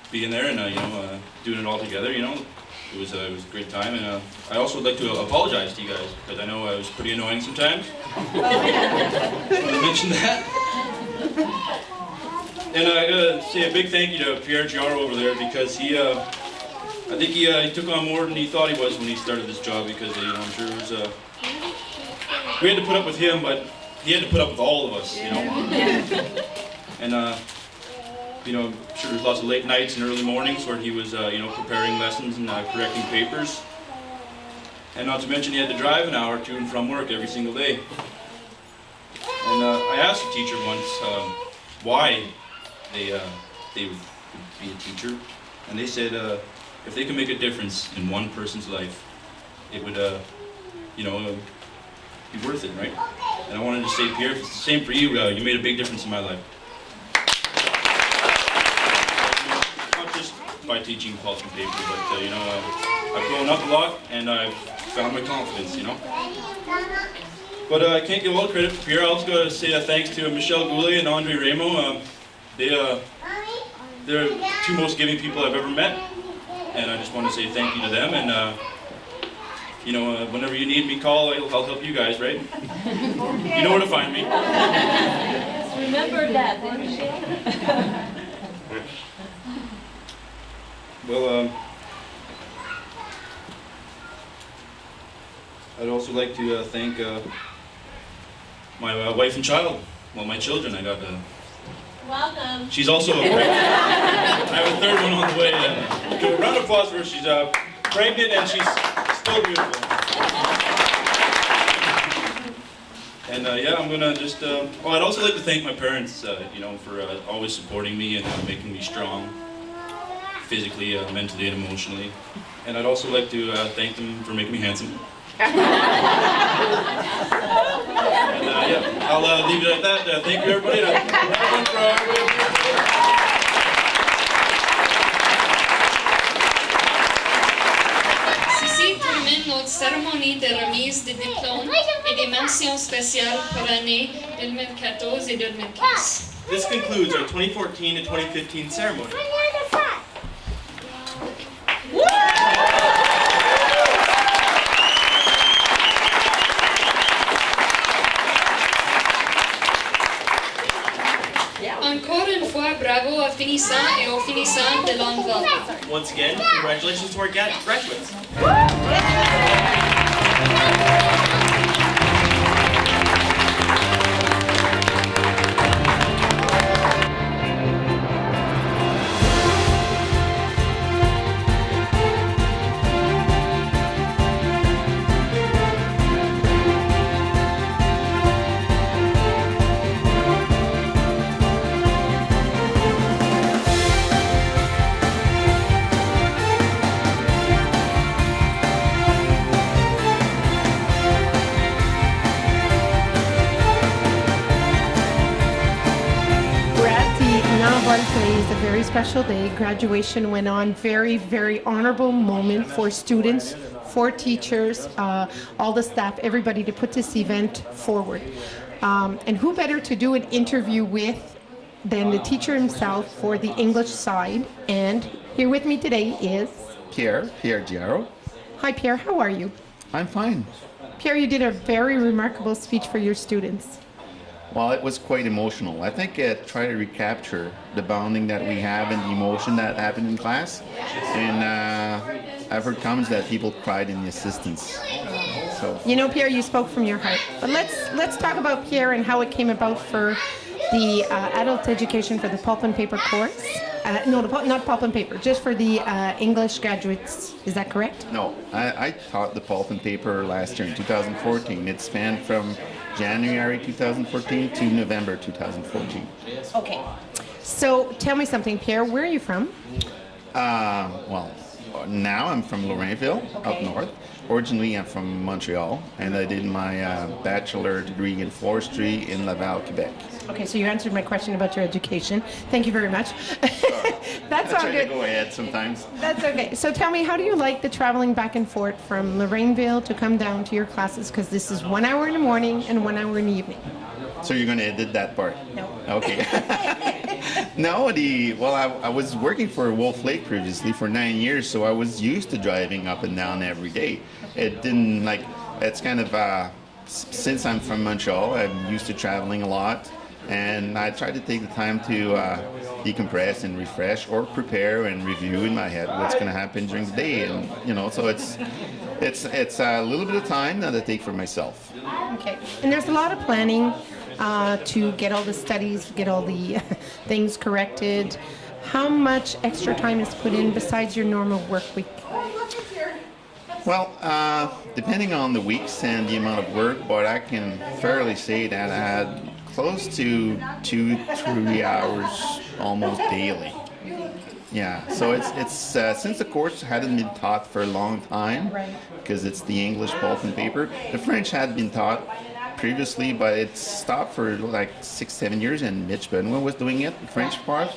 being there and you know, doing it all together. You know, it was a great time, and I also would like to apologize to you guys because I know I was pretty annoying sometimes. I want to mention that. And I gotta say a big thank you to Pierre Giaro over there because he, I think he took on more than he thought he was when he started this job because you know, I'm sure it was we had to put up with him, but he had to put up with all of us, you know. And you know, I'm sure there's lots of late nights and early mornings where he was, you know, preparing lessons and correcting papers. And not to mention he had to drive an hour to and from work every single day. And I asked a teacher once why they would be a teacher, and they said if they could make a difference in one person's life, it would, you know, be worth it, right? And I wanted to say, Pierre, if it's the same for you, you made a big difference in my life. Not just by teaching pulp and paper, but you know, I've grown up a lot and I've found my confidence, you know. But I can't give all the credit for Pierre. I also got to say thanks to Michel Goulet and Andre Ramo. They're the two most giving people I've ever met, and I just want to say thank you to them. And you know, whenever you need me, call. I'll help you guys, right? You know where to find me. Remember that, Michelle. Well, I'd also like to thank my wife and child. Well, my children. I got Welcome. She's also pregnant. I have a third one on the way. A round of applause for her. She's pregnant and she's still beautiful. And yeah, I'm gonna just. Oh, I'd also like to thank my parents. You know, for always supporting me and making me strong, physically, mentally, and emotionally. And I'd also like to thank them for making me handsome. And yeah, I'll leave it at that. Thank you, everybody. Everyone for everybody. Ceci termine notre cérémonie de remise des diplômes et des mentions spéciales pour l'année 2014 et 2015. This concludes our 2014 to 2015 ceremony. finissant et aux finissants de l'envol. Once again, congratulations to our graduates. Today is a very special day. Graduation went on very honorable moment for students, for teachers, all the staff, everybody to put this event forward. And who better to do an interview with than the teacher himself for the English side. And here with me today is Pierre Giaro. Hi Pierre, how are you? I'm fine. Pierre, you did a very remarkable speech for your students. Well, it was quite emotional. I think it tried to recapture the bonding that we have and the emotion that happened in class. And I've heard comments that people cried in the assistance. So You know, Pierre, you spoke from your heart. But let's talk about Pierre and how it came about for the adult education for the pulp and paper course. Not pulp and paper, just for the English graduates. Is that correct? no, I taught the pulp and paper last year in 2014. It spanned from January 2014 to November 2014. Okay. So tell me something, Pierre. Where are you from? Well, now I'm from Lorraineville, up north. Originally, I'm from Montreal, and I did my bachelor degree in forestry in Laval, Quebec. Okay, so you answered my question about your education. Thank you very much. That's I all try good. to go ahead sometimes. That's okay. So tell me, how do you like the traveling back and forth from Lorraineville to come down to your classes? Because this is 1 hour in the morning and 1 hour in the evening. So you're going to edit that part? No. Okay. No, I was working for Wolf Lake previously for 9 years, so I was used to driving up and down every day. It didn't it's kind of, since I'm from Montreal, I'm used to traveling a lot, and I try to take the time to decompress and refresh or prepare and review in my head what's going to happen during the day, and so it's a little bit of time that I take for myself. Okay. And there's a lot of planning to get all the studies, get all the things corrected. How much extra time is put in besides your normal work week? Well, depending on the weeks and the amount of work, but I can fairly say that I had close to 2-3 hours almost daily. Yeah, so it's since the course hadn't been taught for a long time, because it's the English pulp and paper. The French had been taught previously, but it stopped for like 6-7 years, and Mitch Benoit was doing it, the French part.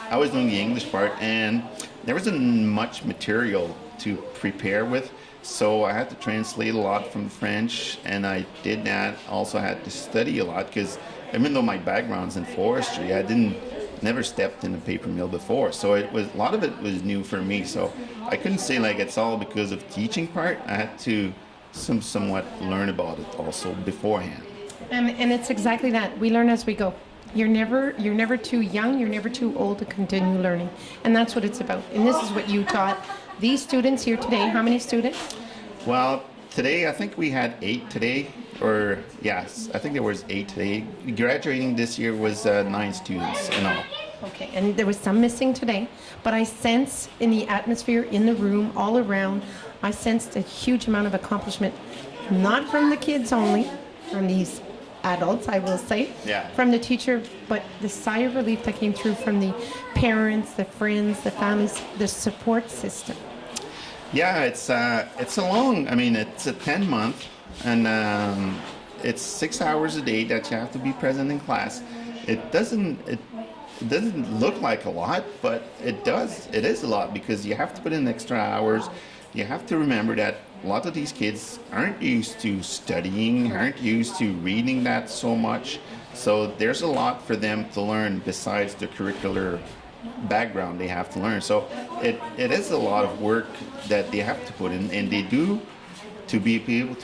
I was doing the English part, and there wasn't much material to prepare with, so I had to translate a lot from French, and I did that. Also had to study a lot, because even though my background's in forestry, I never stepped in a paper mill before, so a lot of it was new for me. So I couldn't say it's all because of teaching part. I had to somewhat learn about it also beforehand. And it's exactly that. We learn as we go. You're never too young, you're never too old to continue learning. And that's what it's about. And this is what you taught these students here today. How many students? Well, today I think we had 8 today, or yes, I think there was 8 today. Graduating this year was 9 students in all. Okay, and there was some missing today, but I sense in the atmosphere, in the room, all around, I sensed a huge amount of accomplishment, not from the kids only, from these adults, I will say, from the teacher, but the sigh of relief that came through from the parents, the friends, the families, the support system. Yeah, it's a it's a 10-month, and it's 6 hours a day that you have to be present in class. It doesn't look like a lot, but it does. It is a lot, because you have to put in extra hours. You have to remember that a lot of these kids aren't used to studying, aren't used to reading that so much. So there's a lot for them to learn besides the curricular background they have to learn. So it is a lot of work that they have to put in, and they do to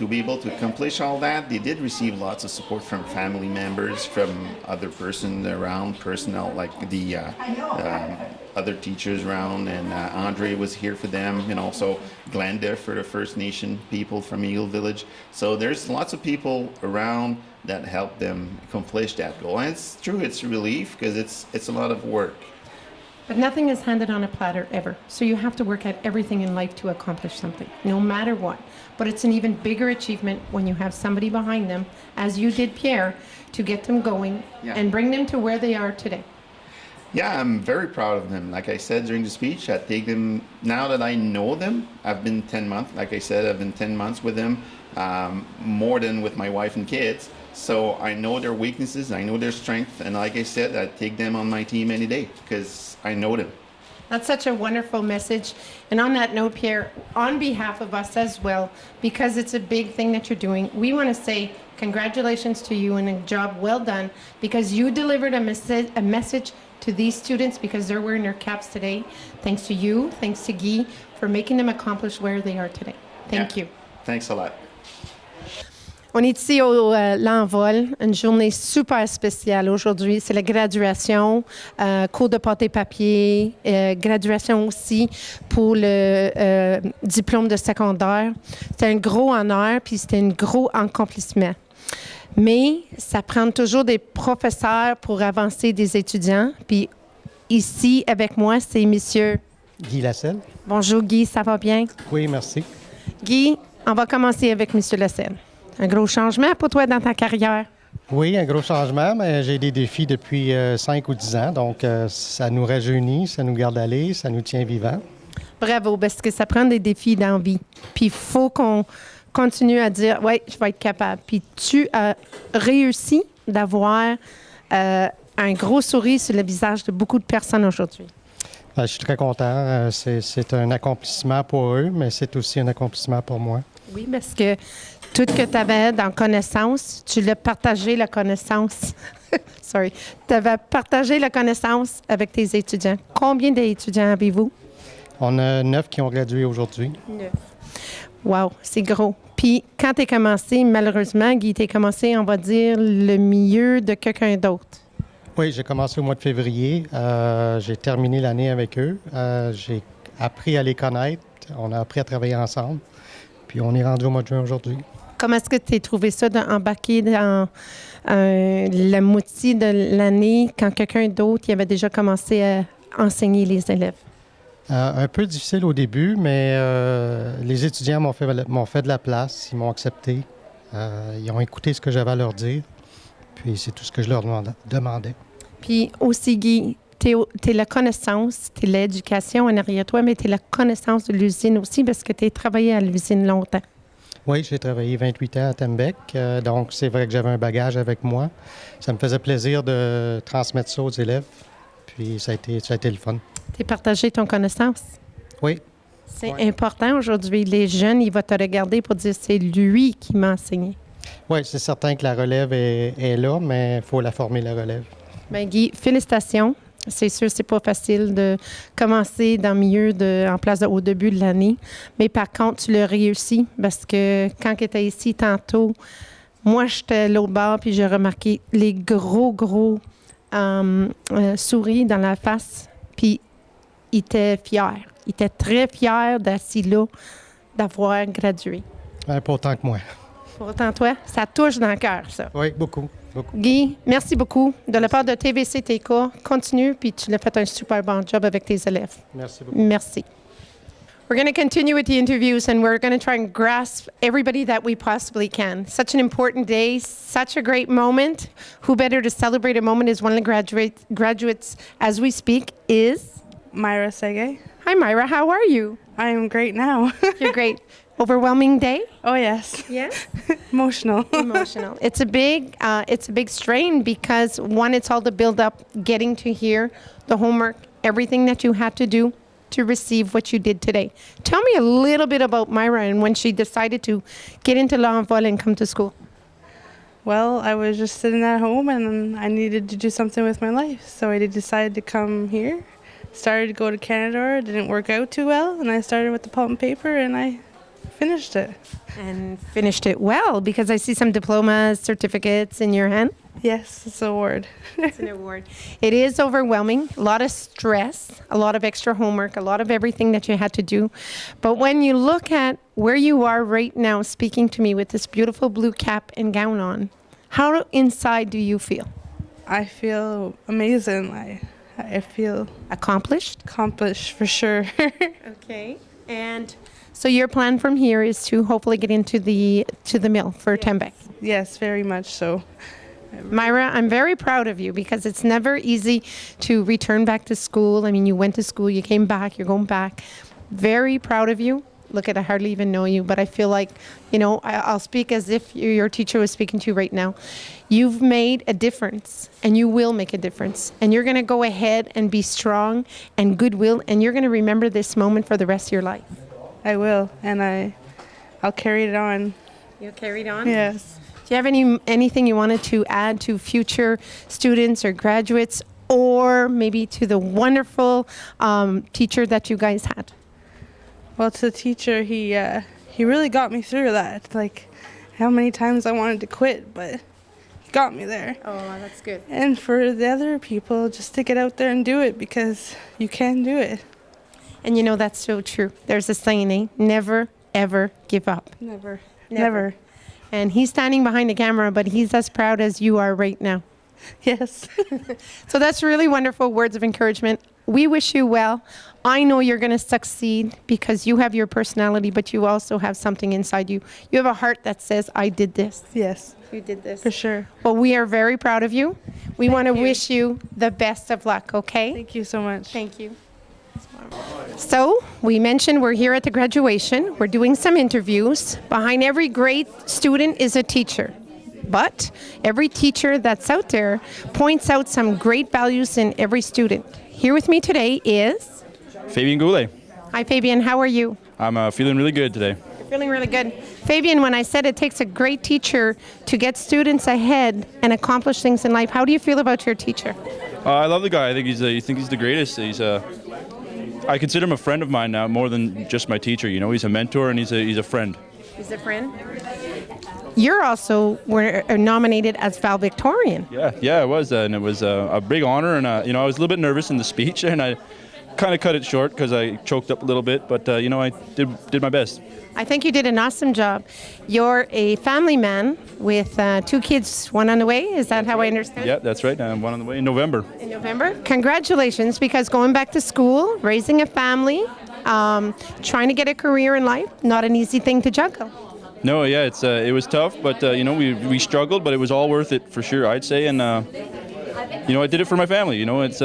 be able to accomplish all that, they did receive lots of support from family members, from other persons around, personnel like the other teachers around, and Andre was here for them, and also Glenda for the First Nation people from Eagle Village. So there's lots of people around that helped them accomplish that goal. And it's true, it's a relief because it's a lot of work. But nothing is handed on a platter ever. So you have to work at everything in life to accomplish something, no matter what. But it's an even bigger achievement when you have somebody behind them, as you did, Pierre, to get them going and bring them to where they are today. Yeah, I'm very proud of them. Like I said during the speech, I take them, now that I know them, I've been 10 months, like I said, I've been 10 months with them, more than with my wife and kids. So I know their weaknesses, I know their strengths, and like I said, I take them on my team any day because I know them. That's such a wonderful message. And on that note, Pierre, on behalf of us as well, because it's a big thing that you're doing, we want to say congratulations to you and a job well done, because you delivered a message to these students because they're wearing their caps today. Thanks to you, thanks to Guy, for making them accomplish where they are today. Thank you. Thanks a lot. On est ici au L'Envol, une journée super spéciale aujourd'hui. C'est la graduation, cours de pâté papier, graduation aussi pour le diplôme de secondaire. C'était un gros honneur, puis c'était un gros accomplissement. Mais ça prend toujours des professeurs pour avancer des étudiants. Puis ici, avec moi, c'est monsieur Guy Lasselle. Bonjour Guy, ça va bien? Oui, merci. Guy, on va commencer avec monsieur Lasselle. Un gros changement pour toi dans ta carrière? Oui, un gros changement, mais j'ai des défis depuis 5 ou 10 ans, donc ça nous rajeunit, ça nous garde aller, ça nous tient vivants. Bravo, parce que ça prend des défis dans la vie. Puis il faut qu'on continue à dire, oui, je vais être capable. Puis tu as réussi d'avoir un gros sourire sur le visage de beaucoup de personnes aujourd'hui. Je suis très content. C'est un accomplissement pour eux, mais c'est aussi un accomplissement pour moi. Oui, parce que tout ce que tu avais dans connaissance, tu l'as partagé la connaissance. Sorry. Tu avais partagé la connaissance avec tes étudiants. Combien d'étudiants avez-vous? On a 9 qui ont gradué aujourd'hui. 9. Wow, c'est gros. Puis quand tu as commencé, malheureusement, Guy, tu as commencé, on va dire, le milieu de quelqu'un d'autre. Oui, j'ai commencé au mois de février. J'ai terminé l'année avec eux. J'ai appris à les connaître. On a appris à travailler ensemble. Puis on est rendu au mois de juin aujourd'hui. Comment est-ce que tu as trouvé ça d'embarquer dans la moitié de l'année quand quelqu'un d'autre qui avait déjà commencé à enseigner les élèves? Un peu difficile au début, mais les étudiants m'ont fait de la place, ils m'ont accepté. Ils ont écouté ce que j'avais à leur dire. Puis c'est tout ce que je leur demandais. Puis aussi, Guy, t'es la connaissance, t'es l'éducation en arrière toi, mais t'es la connaissance de l'usine aussi parce que t'as travaillé à l'usine longtemps. Oui, j'ai travaillé 28 ans à Tembec, donc c'est vrai que j'avais un bagage avec moi. Ça me faisait plaisir de transmettre ça aux élèves, puis ça a été le fun. T'as partagé ton connaissance? Oui. C'est important aujourd'hui. Les jeunes, ils vont te regarder pour dire c'est lui qui m'a enseigné. Oui, c'est certain que la relève est là, mais il faut la former, la relève. Bien, Guy, félicitations. C'est sûr, c'est pas facile de commencer dans le milieu en place au début de l'année. Mais par contre, tu l'as réussi parce que quand tu étais ici tantôt, moi, j'étais à l'autre bord puis j'ai remarqué les gros souris dans la face. Puis, il était fier. Il était très fier d'assis là, d'avoir gradué. Pas autant que moi. Pour autant, toi, ça touche dans le cœur, ça. Oui, beaucoup. Guy, merci beaucoup. De la part de TVC TK, continue, puis tu l'as fait un super bon job avec tes élèves. Merci beaucoup. Merci. We're going to continue with the interviews, and we're going to try and grasp everybody that we possibly can. Such an important day, such a great moment. Who better to celebrate a moment as one of the graduates as we speak is... Myra Sege. Hi, Myra. How are you? I am great now. You're great. Overwhelming day? Oh, yes. Yeah? Emotional. Emotional. It's a big strain because, one, it's all the build-up, getting to here, the homework, everything that you had to do to receive what you did today. Tell me a little bit about Myra and when she decided to get into L'Envol and come to school. Well, I was just sitting at home and I needed to do something with my life. So I decided to come here. Started to go to Canada. It didn't work out too well. And I started with the pulp and paper and I finished it. And finished it well, because I see some diplomas, certificates in your hand. Yes, it's an award. It's an award. It is overwhelming, a lot of stress, a lot of extra homework, a lot of everything that you had to do. But when you look at where you are right now speaking to me with this beautiful blue cap and gown on, how inside do you feel? I feel amazing. I feel accomplished? Accomplished, for sure. Okay. And so your plan from here is to hopefully get into the mill for Tembec? Yes, very much so. Myra, I'm very proud of you, because it's never easy to return back to school. I mean, you went to school, you came back, you're going back. Very proud of you. Look at, I hardly even know you, but I feel like, I'll speak as if your teacher was speaking to you right now. You've made a difference, and you will make a difference. And you're going to go ahead and be strong and goodwill, and you're going to remember this moment for the rest of your life. I will, and I'll carry it on. You'll carry it on? Yes. Do you have anything you wanted to add to future students or graduates, or maybe to the wonderful teacher that you guys had? Well, to the teacher, he really got me through that. Like, how many times I wanted to quit, but he got me there. Oh, that's good. And for the other people, just to get out there and do it, because you can do it. And that's so true. There's a saying, never, ever give up. Never. Never. And he's standing behind the camera, but he's as proud as you are right now. Yes. So that's really wonderful words of encouragement. We wish you well. I know you're going to succeed, because you have your personality, but you also have something inside you. You have a heart that says, I did this. Yes. You did this. For sure. Well, we are very proud of you. We want to wish you the best of luck, okay? Thank you so much. Thank you. So, we mentioned we're here at the graduation. We're doing some interviews. Behind every great student is a teacher. But every teacher that's out there points out some great values in every student. Here with me today is Fabian Goulet. Hi, Fabian. How are you? I'm feeling really good today. You're feeling really good. Fabian, when I said it takes a great teacher to get students ahead and accomplish things in life, how do you feel about your teacher? I love the guy. I think he's the greatest. I consider him a friend of mine now, more than just my teacher. He's a mentor, and he's a friend. He's a friend. You're also were nominated as valedictorian. Yeah, I was, and it was a big honor. And I was a little bit nervous in the speech, and I kind of cut it short because I choked up a little bit. But I did my best. I think you did an awesome job. You're a family man with 2 kids, one on the way. Is that how I understand? Yeah, that's right. One on the way in November. In November? Congratulations, because going back to school, raising a family, trying to get a career in life, not an easy thing to juggle. No, yeah, it was tough, but we struggled, but it was all worth it for sure, I'd say. And I did it for my family. It's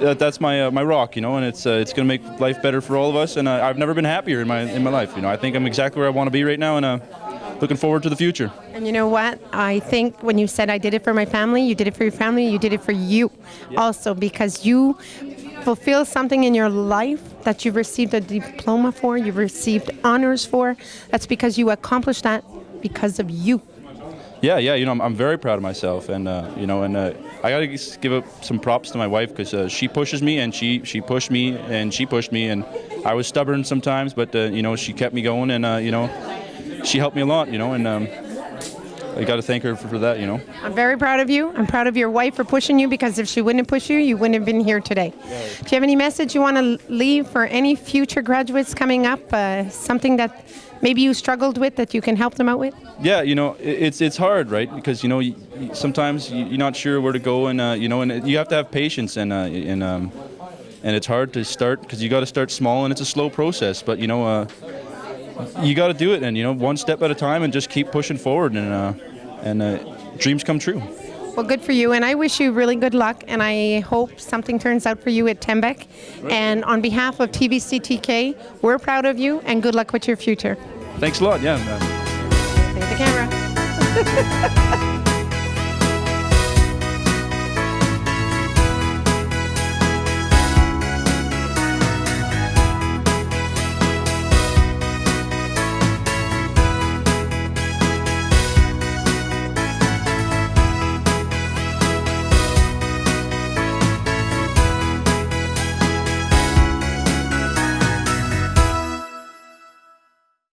that's my rock, and it's going to make life better for all of us. And I've never been happier in my life. I think I'm exactly where I want to be right now, and looking forward to the future. And you know what? I think when you said I did it for my family, you did it for your family, you did it for you also, because you fulfill something in your life that you've received a diploma for, you've received honors for. That's because you accomplished that because of you. Yeah, I'm very proud of myself, and I gotta give up some props to my wife, because she pushes me, and she pushed me, and she pushed me, and I was stubborn sometimes, but she kept me going, and she helped me a lot, and I got to thank her for that, I'm very proud of you. I'm proud of your wife for pushing you, because if she wouldn't have pushed you, you wouldn't have been here today. Right. Do you have any message you want to leave for any future graduates coming up? Something that maybe you struggled with that you can help them out with? Yeah, it's hard, right? Because sometimes you're not sure where to go, and and you have to have patience, and it's hard to start, because you got to start small, and it's a slow process. But you got to do it, and one step at a time, and just keep pushing forward, and dreams come true. Well, good for you, and I wish you really good luck, and I hope something turns out for you at Tembec. Right. And on behalf of TVC-TK, we're proud of you, and good luck with your future. Thanks a lot, yeah. Thank the camera.